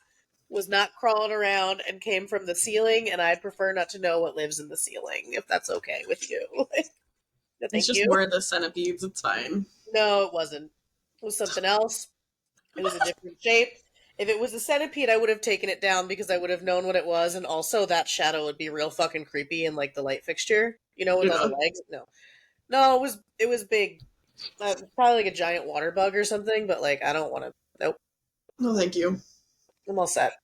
not crawling around and came from the ceiling, and I'd prefer not to know what lives in the ceiling if that's okay with you. No, it's thank just you. more of the centipedes. It's fine. No, it wasn't. It was something else. It was a different shape. If it was a centipede, I would have taken it down because I would have known what it was, and also that shadow would be real fucking creepy in like the light fixture, with all the Yeah. legs. No, no, it was big. Probably like a giant water bug or something, but like I don't want to. Nope, No, thank you. I'm all set.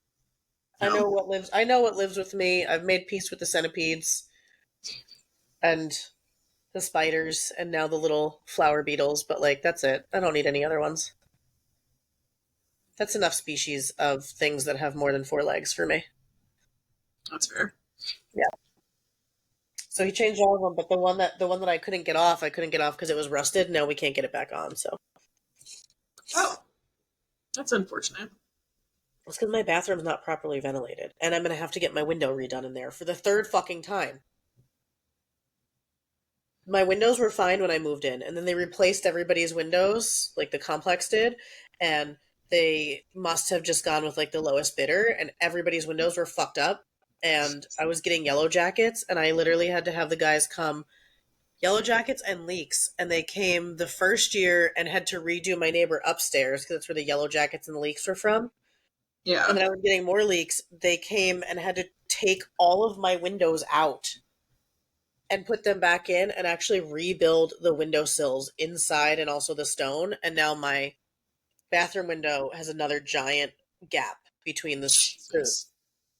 I No. know what lives. I know what lives with me. I've made peace with the centipedes and the spiders, and now the little flower beetles. But like that's it. I don't need any other ones. That's enough species of things that have more than four legs for me. That's fair. Yeah. So he changed all of them, but the one that I couldn't get off because it was rusted. Now we can't get it back on. So Oh, that's unfortunate. it's because my bathroom's not properly ventilated, and I'm gonna have to get my window redone in there for the third fucking time. My windows were fine when I moved in, and then they replaced everybody's windows, like the complex did, and they must have just gone with like the lowest bidder, and everybody's windows were fucked up. And I was getting yellow jackets, and I literally had to have the guys come. Yellow jackets and leaks, and they came the first year and had to redo my neighbor upstairs because that's where the yellow jackets and the leaks were from. And Yeah. then I was getting more leaks. They came and had to take all of my windows out and put them back in and actually rebuild the windowsills inside and also the stone. And now my bathroom window has another giant gap between the Jesus.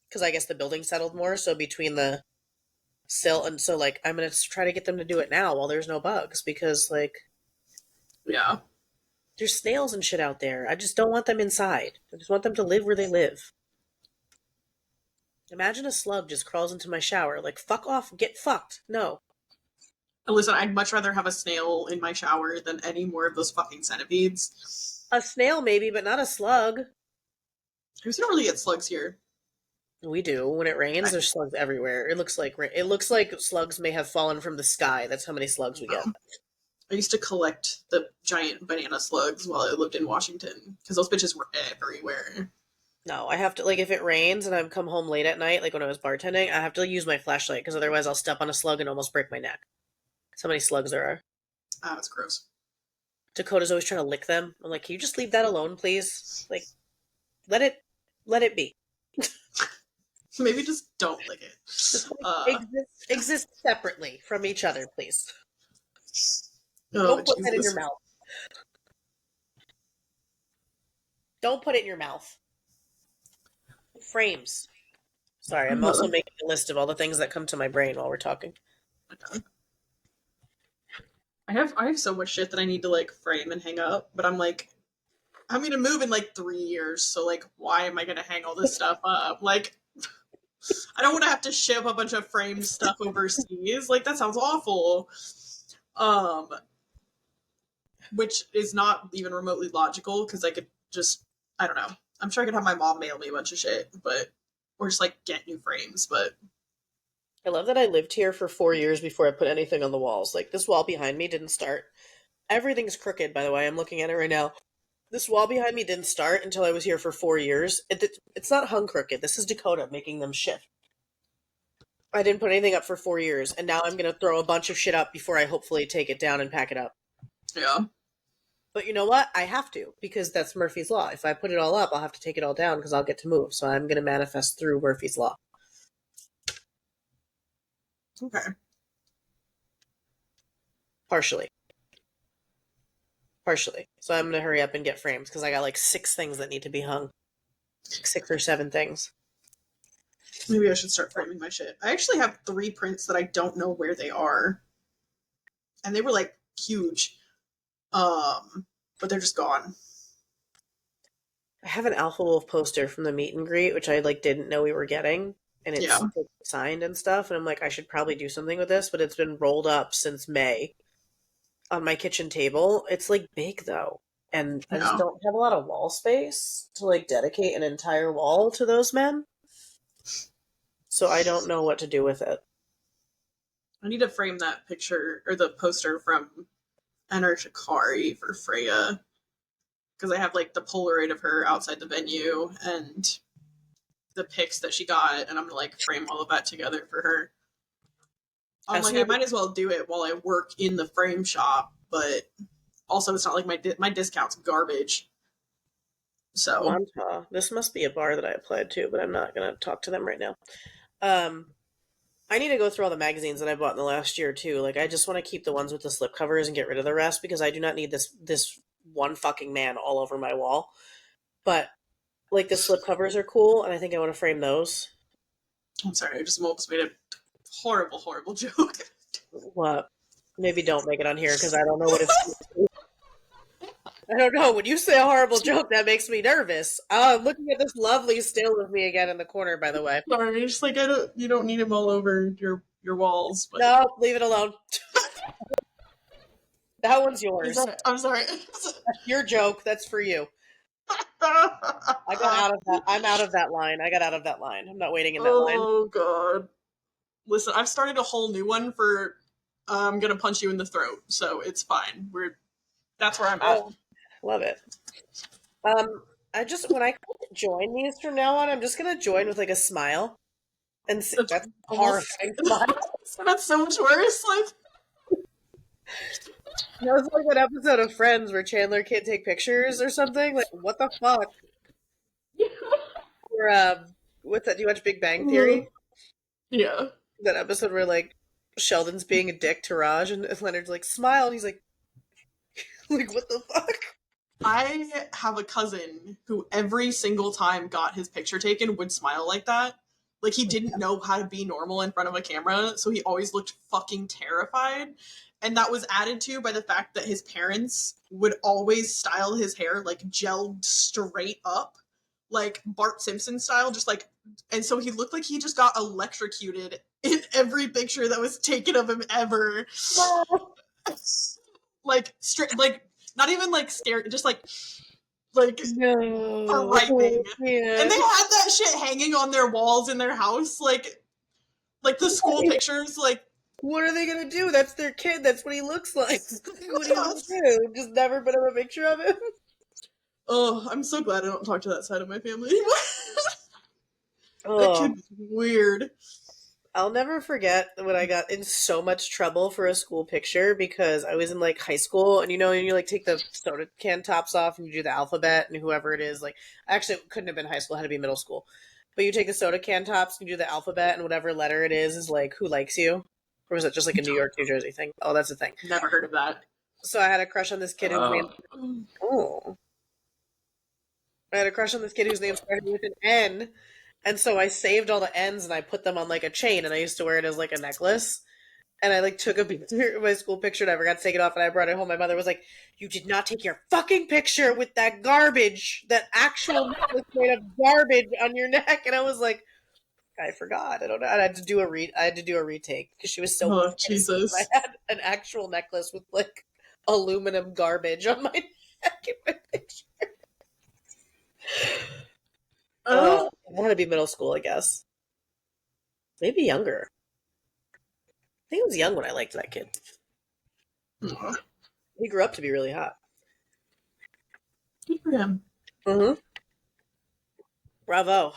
because I guess the building settled more, so between the sill, and so like I'm gonna try to get them to do it now while there's no bugs because like Yeah. there's snails and shit out there. I just don't want them inside. I just want them to live where they live. Imagine a slug just crawls into my shower. Like, fuck off, get fucked. No. Listen, I'd much rather have a snail in my shower than any more of those fucking centipedes. A snail, maybe, but not a slug. We don't really get slugs here. We do. When it rains, I, there's slugs everywhere. It looks like slugs may have fallen from the sky. That's how many slugs we get. I used to collect the giant banana slugs while I lived in Washington because those bitches were everywhere. No, I have to, like, if it rains and I've come home late at night, like when I was bartending, I have to use my flashlight because otherwise I'll step on a slug and almost break my neck. So many slugs there are. Ah, that's gross. Dakota's always trying to lick them. I'm like, can you just leave that alone, please? Like, let it be. Maybe just don't lick it. Just like, exist separately from each other, please. Oh, Don't put that in your Jesus. mouth. Don't put it in your mouth. Frames. Sorry, I'm also making a list of all the things that come to my brain while we're talking. I have so much shit that I need to like frame and hang up, but I'm like, I'm gonna move in like 3 years, so like, why am I gonna hang all this stuff up? Like, I don't want to have to ship a bunch of framed stuff overseas. Like, that sounds awful. Um, which is not even remotely logical because I could just, I don't know. I'm sure I could have my mom mail me a bunch of shit, but or just like get new frames. But I love that I lived here for 4 years before I put anything on the walls. Like, this wall behind me didn't start. Everything's crooked, by the way. I'm looking at it right now. This wall behind me didn't start until I was here for 4 years. It's not hung crooked. This is Dakota making them shift. I didn't put anything up for 4 years, and now I'm going to throw a bunch of shit up before I hopefully take it down and pack it up. yeah, But you know what? I have to, because that's Murphy's Law. If I put it all up, I'll have to take it all down because I'll get to move. So I'm going to manifest through Murphy's Law. okay. Partially. So I'm going to hurry up and get frames because I got like 6 things that need to be hung. 6 or 7 things. Maybe I should start framing my shit. I actually have 3 prints that I don't know where they are, and they were like huge, but they're just gone. I have an Alpha Wolf poster from the meet and greet, which I like didn't know we were getting. and it's Yeah. like, signed and stuff. And I'm like, I should probably do something with this, but it's been rolled up since May on my kitchen table. It's like big though, and I just Yeah. don't have a lot of wall space to like dedicate an entire wall to those men. So I don't know what to do with it. I need to frame that picture or the poster from Enter Shikari for Freya because I have like the Polaroid of her outside the venue and the pics that she got, and I'm gonna like frame all of that together for her. I'm like, I might as well do it while I work in the frame shop, but also it's not like my discount's garbage. So Wanta. This must be a bar that I applied to, but I'm not gonna talk to them right now. I need to go through all the magazines that I bought in the last year too. Like, I just want to keep the ones with the slipcovers and get rid of the rest because I do not need this one fucking man all over my wall. But like the slipcovers are cool, and I think I want to frame those. I'm sorry, I just almost made a horrible joke. What? Maybe don't make it on here because I don't know what it's. I don't know. When you say a horrible joke, that makes me nervous. I'm looking at this lovely still of me again in the corner, by the way. Sorry, just like you don't need him all over your walls. But... No, leave it alone. That one's yours. I'm sorry. That's your joke. That's for you. I got out of that. I'm out of that line. I got out of that line. I'm not waiting in that line. Oh god. Listen, I've started a whole new one for I'm gonna punch you in the throat, so it's fine. That's where I'm at. Oh, love it. I just when I join these from now on, I'm just gonna join with like a smile, and see, that's horrifying. That's so much worse. Like that was like an episode of Friends where Chandler can't take pictures or something. Like, what the fuck? Or what's that? Do you watch Big Bang Theory? Yeah. That episode where like Sheldon's being a dick to Raj, and Leonard's like smile, and he's like, like what the fuck? I have a cousin who every single time got his picture taken would smile like that. Like he didn't know how to be normal in front of a camera, so he always looked fucking terrified. And that was added to by the fact that his parents would always style his hair like gelled straight up, like Bart Simpson style, just like, and so he looked like he just got electrocuted in every picture that was taken of him ever. Like straight, like not even like scared, just like No. frightening. Yeah. And they had that shit hanging on their walls in their house, like the school pictures, like. What are they gonna do? That's their kid. That's what he looks like. What are you gonna do? Just never put up a picture of him? Oh, I'm so glad I don't talk to that side of my family anymore. Oh. That kid's weird. I'll never forget when I got in so much trouble for a school picture because I was in like high school, and you like take the soda can tops off and you do the alphabet and whoever it is, like actually it couldn't have been high school, it had to be middle school. But you take the soda can tops and you do the alphabet, and whatever letter it is like who likes you. Or was it just like a New York, New Jersey thing? Oh, that's a thing. Never heard of that. So I had a crush on this kid whose name. Oh. I had a crush on this kid whose name started with an N, and so I saved all the N's and I put them on like a chain, and I used to wear it as like a necklace. And I like took a picture of my school picture, and I forgot to take it off, and I brought it home. My mother was like, "You did not take your fucking picture with that garbage, that actual necklace made of garbage on your neck." And I was like, I forgot. I don't know. I had to do a retake because she was so. Oh, Jesus! I had an actual necklace with like aluminum garbage on my neck in my picture. I had to be middle school, I guess. Maybe younger. I think I was young when I liked that kid. He grew up to be really hot. Good for him. Mm-hmm. Bravo.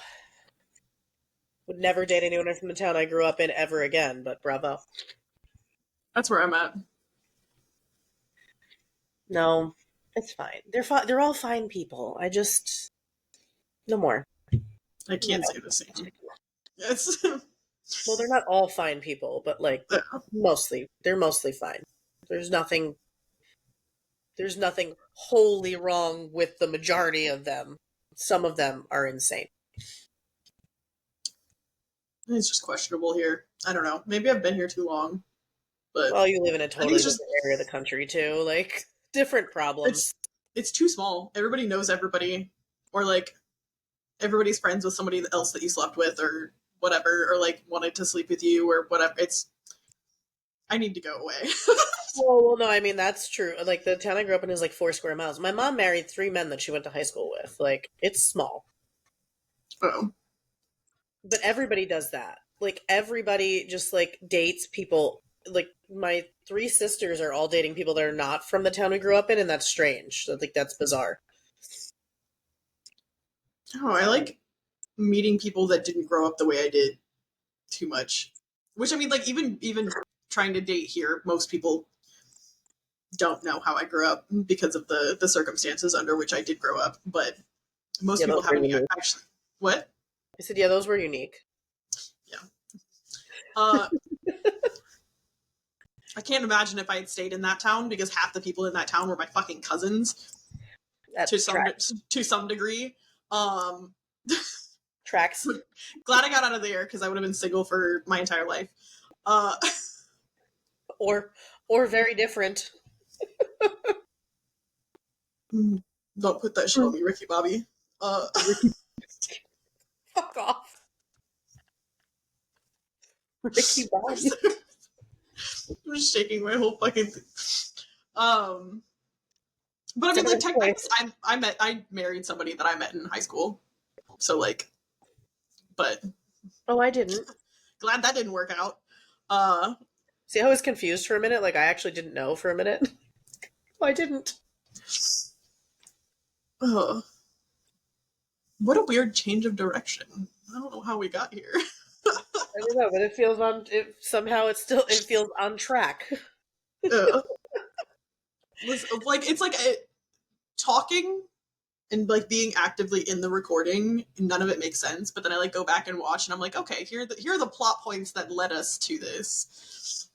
Would never date anyone from the town I grew up in ever again, but bravo. That's where I'm at. No, it's fine. They're all fine people. I just no more. I can't say the same. Yes. Well, they're not all fine people, but like they're mostly fine. There's nothing wholly wrong with the majority of them. Some of them are insane. It's just questionable here. I don't know. Maybe I've been here too long. But well, you live in a totally different area of the country too. Like different problems. It's too small. Everybody knows everybody, or like everybody's friends with somebody else that you slept with, or whatever, or like wanted to sleep with you or whatever. I need to go away. Well, no, I mean, that's true. Like, the town I grew up in is like 4 square miles. My mom married 3 men that she went to high school with. Like, it's small. Oh. But everybody does that. Like, everybody just, like, dates people. Like, my 3 sisters are all dating people that are not from the town we grew up in, and that's strange. I think that's bizarre. Oh, I like meeting people that didn't grow up the way I did too much. Which, I mean, like, even trying to date here, most people don't know how I grew up because of the circumstances under which I did grow up. But most Yeah, people those were haven't unique. actually. What? I said, yeah, those were unique. Yeah. I can't imagine if I had stayed in that town because half the people in that town were my fucking cousins That to tracks. some degree. Tracks. Glad I got out of there because I would have been single for my entire life. Or very different. Don't put that shit on me, Ricky Bobby. Fuck off. Ricky Bobby. I'm just shaking my whole fucking thing. But I mean, like, I married somebody that I met in high school, so like, but Oh, I didn't. glad that didn't work out. See, I was confused for a minute. Like, I actually didn't know for a minute. Oh, I didn't. What a weird change of direction. I don't know how we got here. I don't know, but it feels on. It somehow it feels on track. Like, it's like talking and like being actively in the recording, none of it makes sense. But then I like go back and watch, and I'm like, okay, here are the plot points that led us to this.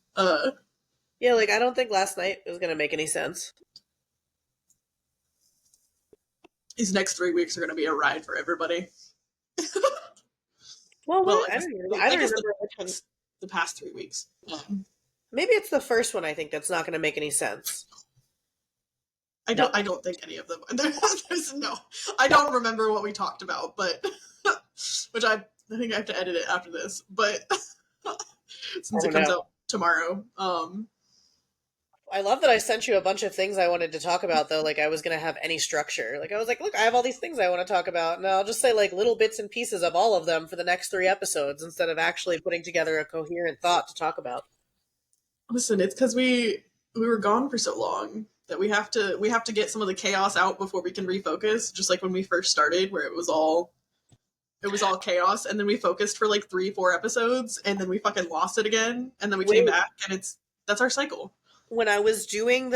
Yeah, like, I don't think last night was gonna make any sense. These next 3 weeks are going to be a ride for everybody. Well, I I don't guess remember which one. the past 3 weeks. Maybe it's the first one. I think that's not gonna make any sense. I don't think any of them. No, I don't remember what we talked about, but which I think I have to edit it after this. But since it comes out tomorrow, I love that I sent you a bunch of things I wanted to talk about, though. Like, I was gonna have any structure. Like, I was like, look, I have all these things I want to talk about, and I'll just say like little bits and pieces of all of them for the next 3 episodes instead of actually putting together a coherent thought to talk about. listen, it's because we were gone for so long that we have to get some of the chaos out before we can refocus. Just like when we first started, where it was all chaos, and then we focused for like 3-4 episodes, and then we fucking lost it again, and then we came back, and that's our cycle. When I was doing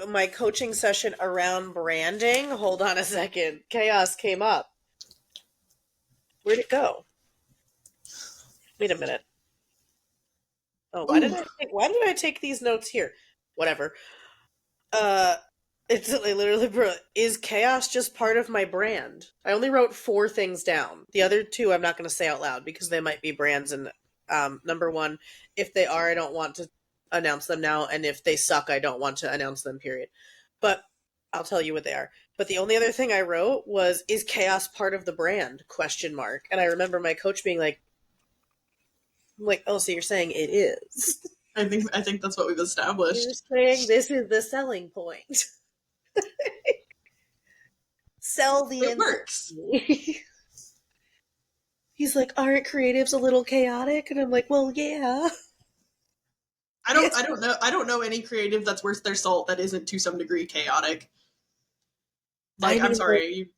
my coaching session around branding, hold on a second, chaos came up. Where'd it go? Wait a minute. Oh, why did I take these notes here? Whatever. It's literally, is chaos just part of my brand? I only wrote 4 things down. The other 2 I'm not going to say out loud because they might be brands. And number 1, if they are, I don't want to announce them now. And if they suck, I don't want to announce them, period. But I'll tell you what they are. But the only other thing I wrote was, is chaos part of the brand? ? And I remember my coach being like, oh, so you're saying it is. I think that's what we've established. You're saying this is the selling point. Sell the It works. He's like, aren't creatives a little chaotic? And I'm like, well, yeah. I don't know any creative that's worth their salt that isn't to some degree chaotic. Like, I'm sorry,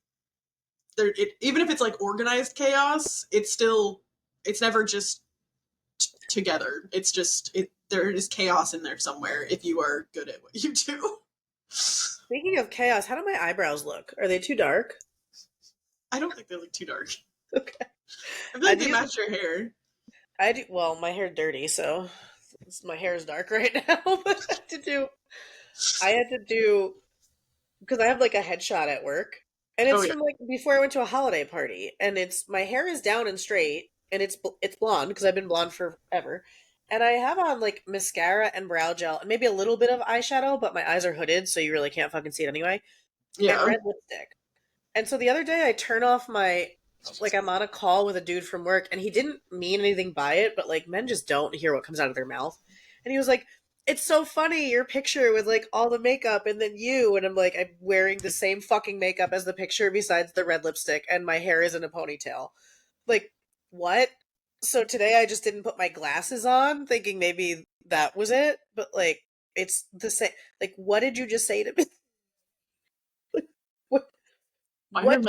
even if it's like organized chaos, it's never just together. It's just there is chaos in there somewhere if you are good at what you do. Speaking of chaos, how do my eyebrows look? Are they too dark? I don't think they look too dark. Okay. I feel like they match your hair. I do. Well, my hair's dirty, so my hair is dark right now. But I had to do because I have like a headshot at work, and it's from like before I went to a holiday party, and my hair is down and straight, and it's blonde because I've been blonde forever. And I have on like mascara and brow gel and maybe a little bit of eyeshadow, but my eyes are hooded, so you really can't fucking see it anyway. Yeah. And red lipstick. And so the other day I turn off my like, I'm on a call with a dude from work, and he didn't mean anything by it, but, like, men just don't hear what comes out of their mouth. And he was like, it's so funny, your picture with, like, all the makeup, and then you, and I'm like, I'm wearing the same fucking makeup as the picture besides the red lipstick, and my hair is in a ponytail. Like, what? So today I just didn't put my glasses on, thinking maybe that was it, but, like, it's the same. Like, what did you just say to me? What, Minor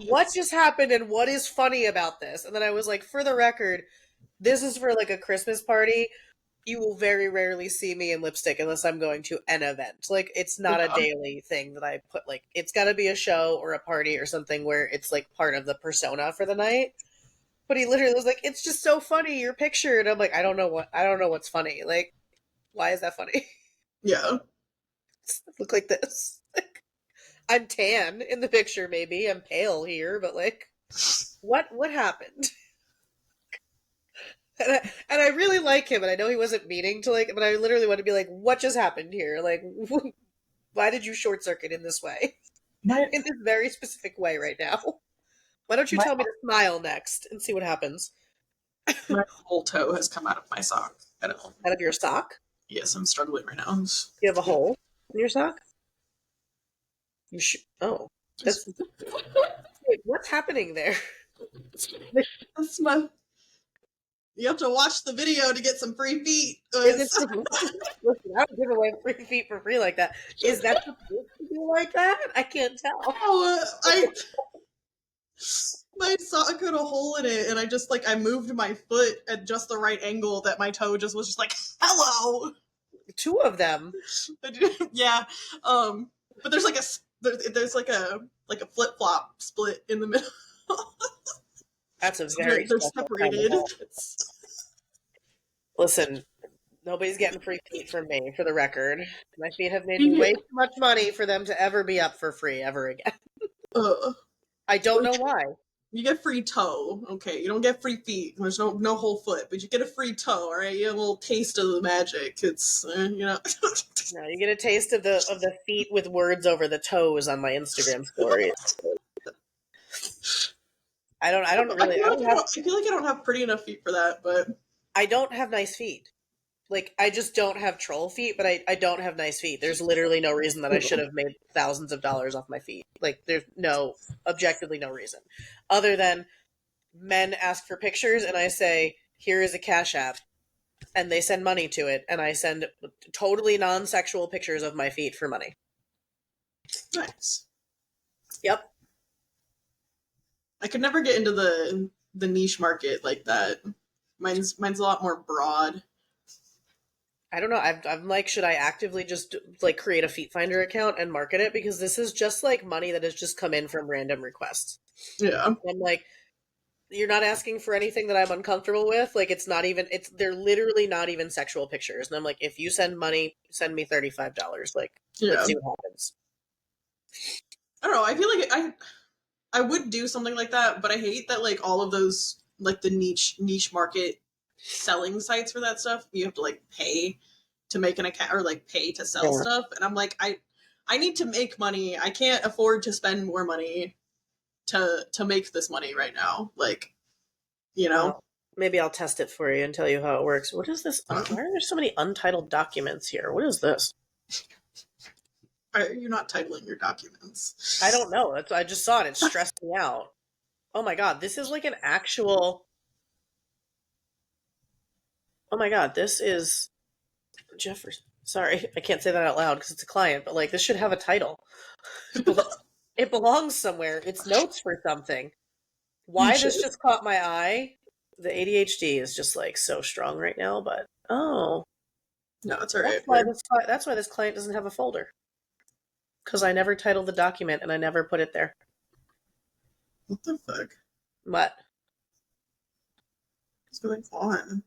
what just happened, and what is funny about this? And then I was like, for the record, this is for, like, a Christmas party. You will very rarely see me in lipstick unless I'm going to an event. Like, it's not a daily thing that I put, like, it's got to be a show or a party or something where it's, like, part of the persona for the night. But he literally was like, it's just so funny, your picture. And I'm like, I don't know what's funny. Like, why is that funny? Yeah. Look like this. I'm tan in the picture, maybe. I'm pale here, but, like, what happened? And I really like him, and I know he wasn't meaning to, like, but I literally want to be like, what just happened here? Like, why did you short circuit in this way? In this very specific way right now. Why don't you tell me to smile next and see what happens? My whole toe has come out of my sock. I don't. Out of your sock? Yes, I'm struggling right now. You have a hole in your sock? Oh. Wait, what's happening there? That's my. You have to watch the video to get some free feet. Listen, I would give away free feet for free like that. Is that supposed to be like that? I can't tell. Oh, my sock had a hole in it, and I moved my foot at just the right angle that my toe just was just like, hello. 2 of them. Yeah. But there's like a flip flop split in the middle. That's a very they're separated. Listen, nobody's getting free feet from me, for the record. My feet have made me way too much money for them to ever be up for free ever again. I don't know why. You get free toe, okay? You don't get free feet. There's no whole foot, but you get a free toe, all right? You get a little taste of the magic. It's No, you get a taste of the feet with words over the toes on my Instagram story. I feel like I don't have pretty enough feet for that, but I don't have nice feet. Like, I just don't have troll feet, but I don't have nice feet. There's literally no reason that I should have made thousands of dollars off my feet. Like, there's objectively no reason. Other than men ask for pictures, and I say, here is a Cash App. And they send money to it, and I send totally non-sexual pictures of my feet for money. Nice. Yep. I could never get into the niche market like that. Mine's a lot more broad. I don't know. I'm like, should I actively just, like, create a Feet Finder account and market it? Because this is just, like, money that has just come in from random requests. Yeah. I'm like, you're not asking for anything that I'm uncomfortable with. Like, they're literally not even sexual pictures. And I'm like, if you send money, send me $35. Like, let's see what happens. I don't know. I feel like I would do something like that, but I hate that, like, all of those, like, the niche market selling sites for that stuff, you have to, like, pay to make an account or, like, pay to sell stuff. And I'm like, I need to make money. I can't afford to spend more money to make this money right now. Like, Well, maybe I'll test it for you and tell you how it works. What is this? Why are there so many untitled documents here? What is this? You're not titling your documents. I don't know. I just saw it. It stressed me out. Oh my god, this is like an actual... Oh my god, this is... Jefferson. Sorry, I can't say that out loud because it's a client, but, like, this should have a title. It belongs somewhere. It's notes for something. Why this just caught my eye? The ADHD is just, like, so strong right now, but... Oh. No, it's alright. That's why this client doesn't have a folder. Because I never titled the document and I never put it there. What the fuck? What? What's going on?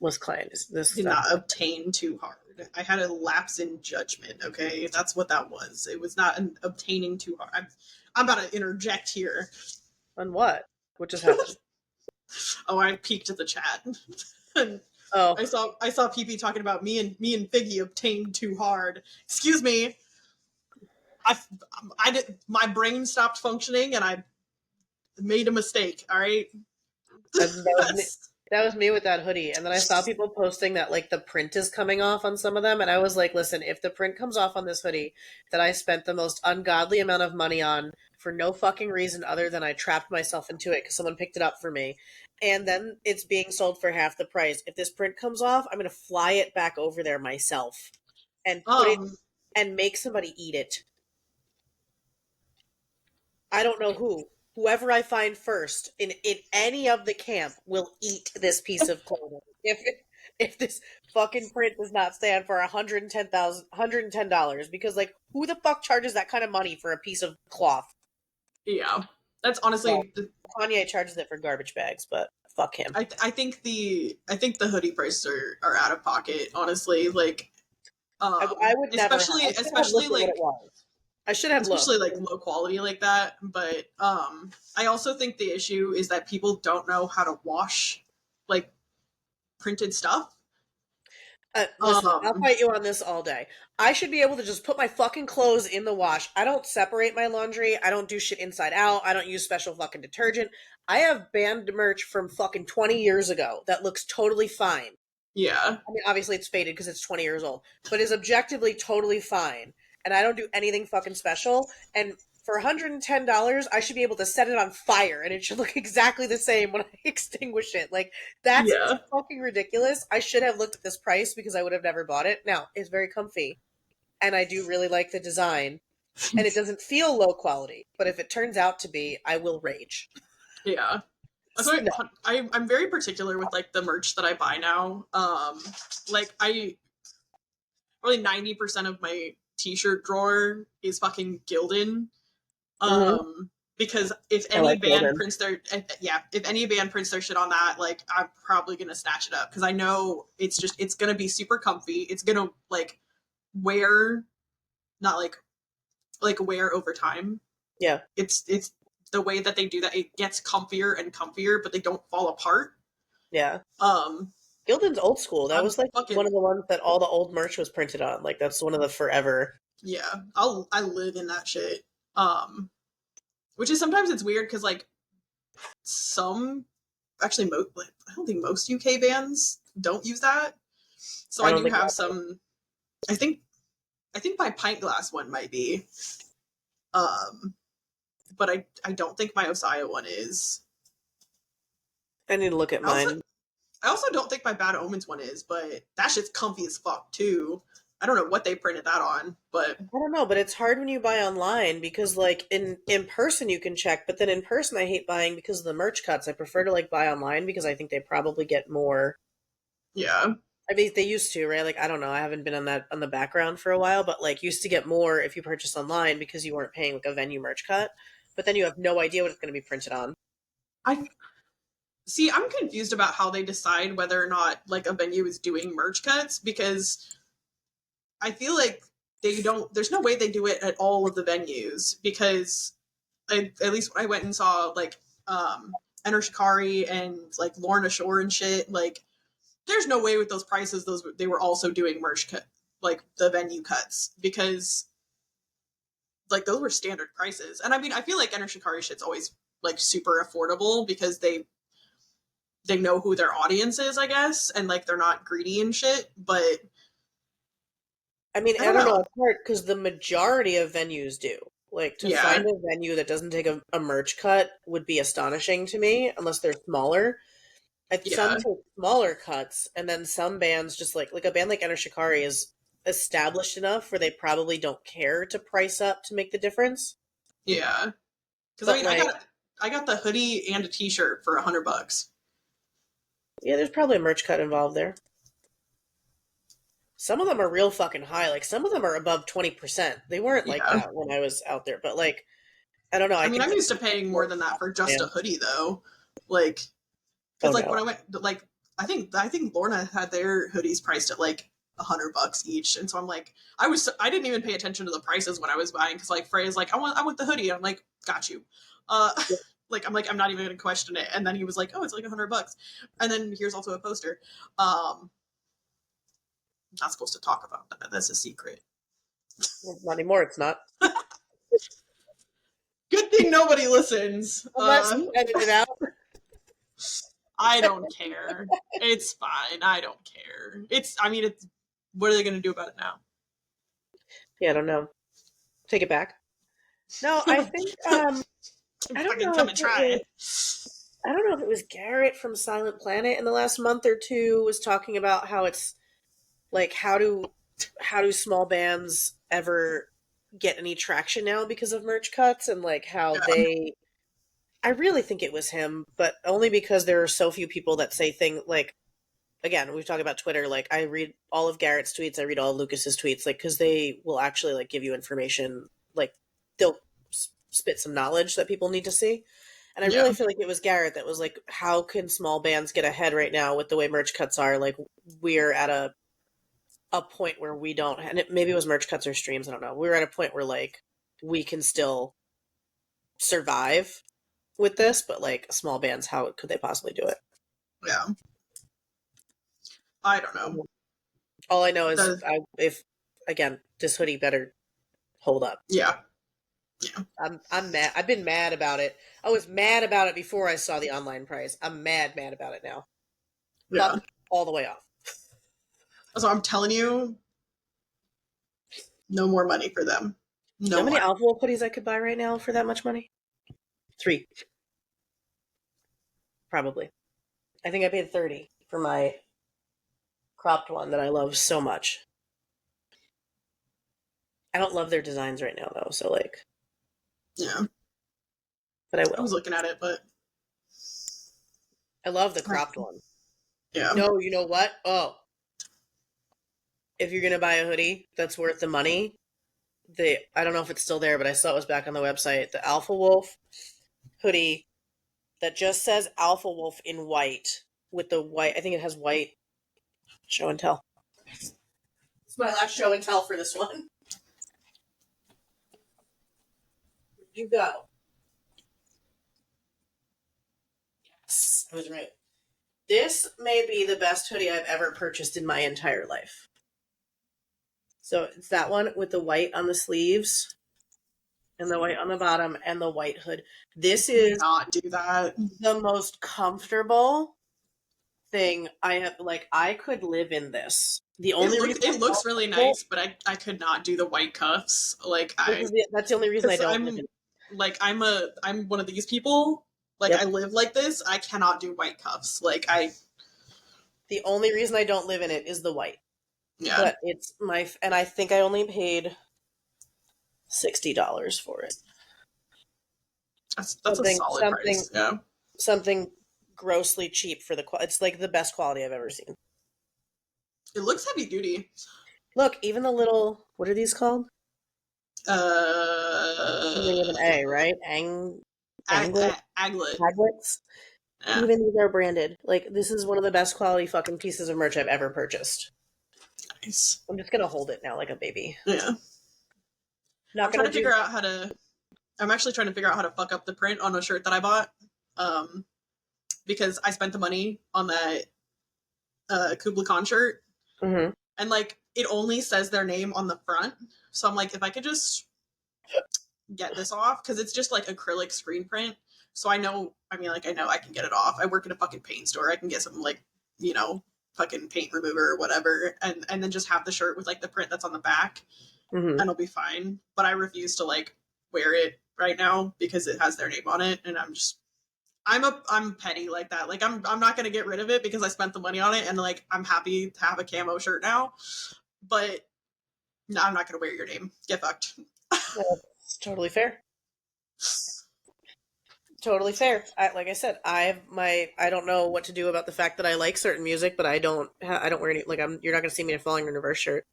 What's client? Is this did not obtain too hard. I had a lapse in judgment, okay? That's what that was. It was not an obtaining too hard. I'm about to interject here. On what? What just happened? Oh, I peeked at the chat. And I saw PP talking about me and Figgy obtained too hard. Excuse me. my brain stopped functioning and I made a mistake. All right. That was me with that hoodie. And then I saw people posting that like the print is coming off on some of them. And I was like, listen, if the print comes off on this hoodie that I spent the most ungodly amount of money on for no fucking reason other than I trapped myself into it because someone picked it up for me. And then it's being sold for half the price. If this print comes off, I'm going to fly it back over there myself and put it and make somebody eat it. I don't know who. Whoever I find first in any of the camp will eat this piece of clothing. If this fucking print does not stand for $110 because like who the fuck charges that kind of money for a piece of cloth? Yeah. That's honestly Kanye charges it for garbage bags, but fuck him. I think the hoodie prices are out of pocket, honestly. Like I would never especially have. especially like I should have especially looked. like low quality like that. But I also think the issue is that people don't know how to wash like printed stuff. Listen, I'll fight you on this all day. I should be able to just put my fucking clothes in the wash. I don't separate my laundry. I don't do shit inside out. I don't use special fucking detergent. I have banned merch from fucking 20 years ago that looks totally fine. Yeah. I mean, obviously it's faded because it's 20 years old, but is objectively totally fine. And I don't do anything fucking special. And for $110, I should be able to set it on fire and it should look exactly the same when I extinguish it. Like, that's fucking ridiculous. I should have looked at this price because I would have never bought it. Now, it's very comfy. And I do really like the design. And it doesn't feel low quality. But if it turns out to be, I will rage. Yeah. So I'm very particular with like the merch that I buy now. Like probably 90% of my t-shirt drawer is fucking Gildan. Because if any band prints their shit on that, like I'm probably gonna snatch it up because I know it's gonna be super comfy. It's gonna like wear, not like wear over time. Yeah, it's the way that they do that. It gets comfier and comfier, but they don't fall apart. Yeah. Gildan's old school. That was like one of the ones that all the old merch was printed on. Like that's one of the forever. Yeah, I live in that shit. Which is sometimes it's weird because like I don't think most UK bands don't use that. So I do have some. I think my pint glass one might be. But I don't think my Osaya one is. I need to look at mine. I also don't think my Bad Omens one is, but that shit's comfy as fuck too. I don't know what they printed that on, but I don't know, but it's hard when you buy online because like in person you can check, but then in person I hate buying because of the merch cuts. I prefer to like buy online because I think they probably get more. Yeah. I mean, they used to, right? Like, I don't know. I haven't been on the background for a while, but like used to get more if you purchase online because you weren't paying like a venue merch cut, but then you have no idea what it's going to be printed on. I'm confused about how they decide whether or not like a venue is doing merch cuts because I feel like there's no way they do it at all of the venues because at least when I went and saw like Enter Shikari and like Lorna Shore and shit, like there's no way with those prices they were also doing merch cut, like the venue cuts, because like those were standard prices. And I mean, I feel like Enter Shikari shit's always like super affordable because they know who their audience is, I guess, and like they're not greedy and shit. But I mean, I don't know. It's hard because the majority of venues do. Like to find a venue that doesn't take a merch cut would be astonishing to me, unless they're smaller. Some take smaller cuts, and then some bands just like a band like Enter Shikari is established enough where they probably don't care to price up to make the difference. Yeah, because I mean, like, I got the hoodie and a t-shirt for $100. Yeah, there's probably a merch cut involved there. Some of them are real fucking high. Like some of them are above 20%. They weren't like that when I was out there, but like I don't know. I mean, I'm used to paying more than that for just a hoodie, though. Like, because when I went, like, I think Lorna had their hoodies priced at like $100 each, and so I'm like, I didn't even pay attention to the prices when I was buying because like Freya's like, I want the hoodie, and I'm like, got you. Like I'm not even gonna question it. And then he was like, oh, it's like $100, and then here's also a poster. Not supposed to talk about that. That's a secret. Not anymore. It's not. Good thing nobody listens. Unless you edit it out. I don't care. It's fine. I don't care. It's what are they going to do about it now? Yeah, I don't know. Take it back. No, I think I don't know Come if and it try. I don't know if it was Garrett from Silent Planet in the last month or two was talking about how it's like how do small bands ever get any traction now because of merch cuts, and like how Yeah. I really think it was him, but only because there are so few people that say things like, again, we've talked about Twitter, like I read all of Garrett's tweets, I read all of Lucas's tweets, like because they will actually like give you information, like they'll spit some knowledge that people need to see. And I really feel like it was Garrett that was like, how can small bands get ahead right now with the way merch cuts are? Like we're at a point where we don't, and maybe it was merch cuts or streams, I don't know. We're at a point where like we can still survive with this, but like small bands, how could they possibly do it? Yeah. I don't know. All I know is if again, this hoodie better hold up. Yeah. I'm mad. I've been mad about it. I was mad about it before I saw the online price. I'm mad about it now. Yeah. Fuck all the way off. So I'm telling you, no more money for them. You know how many Alpha Wolf hoodies I could buy right now for that much money? 3. Probably. I think I paid $30 for my cropped one that I love so much. I don't love their designs right now though, so like, yeah. But I will. I was looking at it, but I love the cropped one. Yeah. No, you know what? Oh, if you're gonna buy a hoodie that's worth the money, I don't know if it's still there, but I saw it was back on the website. The Alpha Wolf hoodie that just says Alpha Wolf in white with the white. I think it has white show and tell. It's my last show and tell for this one. Where'd you go? Yes, I was right. This may be the best hoodie I've ever purchased in my entire life. So it's that one with the white on the sleeves and the white on the bottom and the white hood. This is not do that. The most comfortable thing I have. Like, I could live in this. The only reason it looks really nice, but I could not do the white cuffs. Like that's the only reason I don't live in. Like I'm one of these people. Like I live like this. I cannot do white cuffs. Like The only reason I don't live in it is the white. Yeah. But it's and I think I only paid $60 for it. That's a solid price. Yeah. Something grossly cheap for the quality. It's like the best quality I've ever seen. It looks heavy duty. Look, even the little, what are these called? Something with an A, right? Aglets. Yeah. Even these are branded. Like, this is one of the best quality fucking pieces of merch I've ever purchased. Nice. I'm just gonna hold it now like a baby. Yeah. I'm actually trying to figure out how to fuck up the print on a shirt that I bought. Because I spent the money on that Kubla Khan shirt. Mm-hmm. And like it only says their name on the front. So I'm like, if I could just get this off, because it's just like acrylic screen print. So I know I can get it off. I work at a fucking paint store. I can get some like, fucking paint remover or whatever, and then just have the shirt with like the print that's on the back, and it'll be fine. But I refuse to like wear it right now because it has their name on it, and I'm petty like that. Like I'm not gonna get rid of it because I spent the money on it, and like I'm happy to have a camo shirt now, but no, I'm not gonna wear your name. Get fucked. It's totally fair. Totally fair. Like I said, I don't know what to do about the fact that I like certain music, but I don't wear any. Like you're not gonna see me in a Falling in Reverse shirt.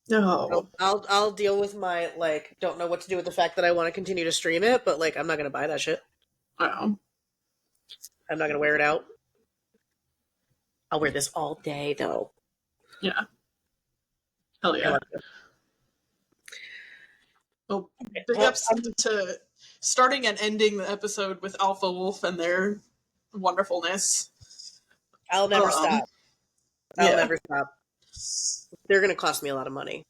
No. I'll deal with my like don't know what to do with the fact that I want to continue to stream it, but like I'm not gonna buy that shit. I'm not gonna wear it out. I'll wear this all day though. Yeah. Hell yeah. Well, big ups to starting and ending the episode with Alpha Wolf and their wonderfulness. I'll never stop. I'll never stop. They're going to cost me a lot of money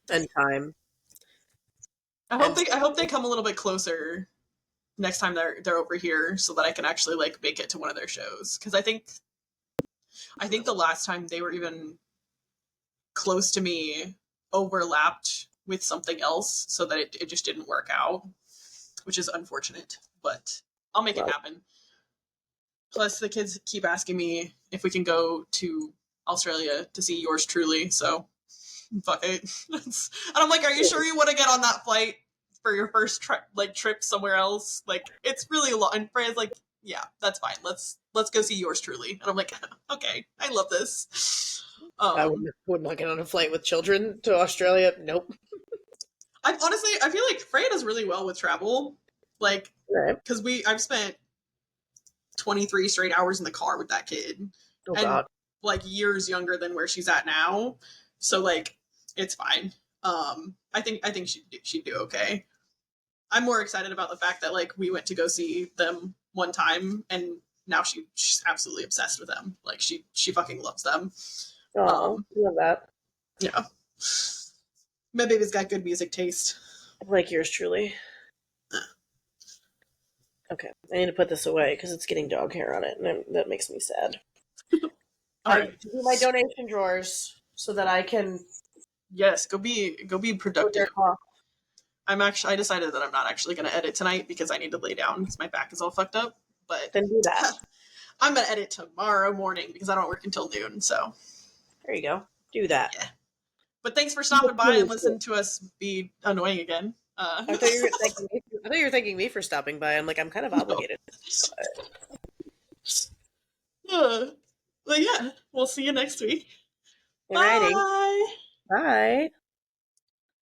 and time. I hope they come a little bit closer next time they're over here so that I can actually like make it to one of their shows, because I think the last time they were even close to me overlapped with something else, so that it just didn't work out, which is unfortunate, but I'll make it happen. Plus, the kids keep asking me if we can go to Australia to see yours truly, so fuck it. And I'm like, are you sure you want to get on that flight for your first trip somewhere else? Like, it's really long. And Freya's like, yeah, that's fine. Let's go see yours truly. And I'm like, okay, I love this. I would not get on a flight with children to Australia. Nope. I feel like Freya does really well with travel, like, because I've spent 23 straight hours in the car with that kid, God. Like years younger than where she's at now, so like it's fine. I think she'd do okay. I'm more excited about the fact that like we went to go see them one time, and now she's absolutely obsessed with them. Like she fucking loves them. Oh, love that. Yeah, my baby's got good music taste. Like yours truly. Okay, I need to put this away because it's getting dog hair on it, and that makes me sad. All right, do my donation drawers so that I can. Yes, go be productive. I decided that I'm not actually going to edit tonight because I need to lay down because my back is all fucked up. But then do that. I'm going to edit tomorrow morning because I don't work until noon. So there you go. Do that. Yeah. But thanks for stopping by and listening to us be annoying again. I thought you were thanking me for stopping by. I'm like, I'm kind of obligated. But yeah, we'll see you next week. Alrighty. Bye. Bye.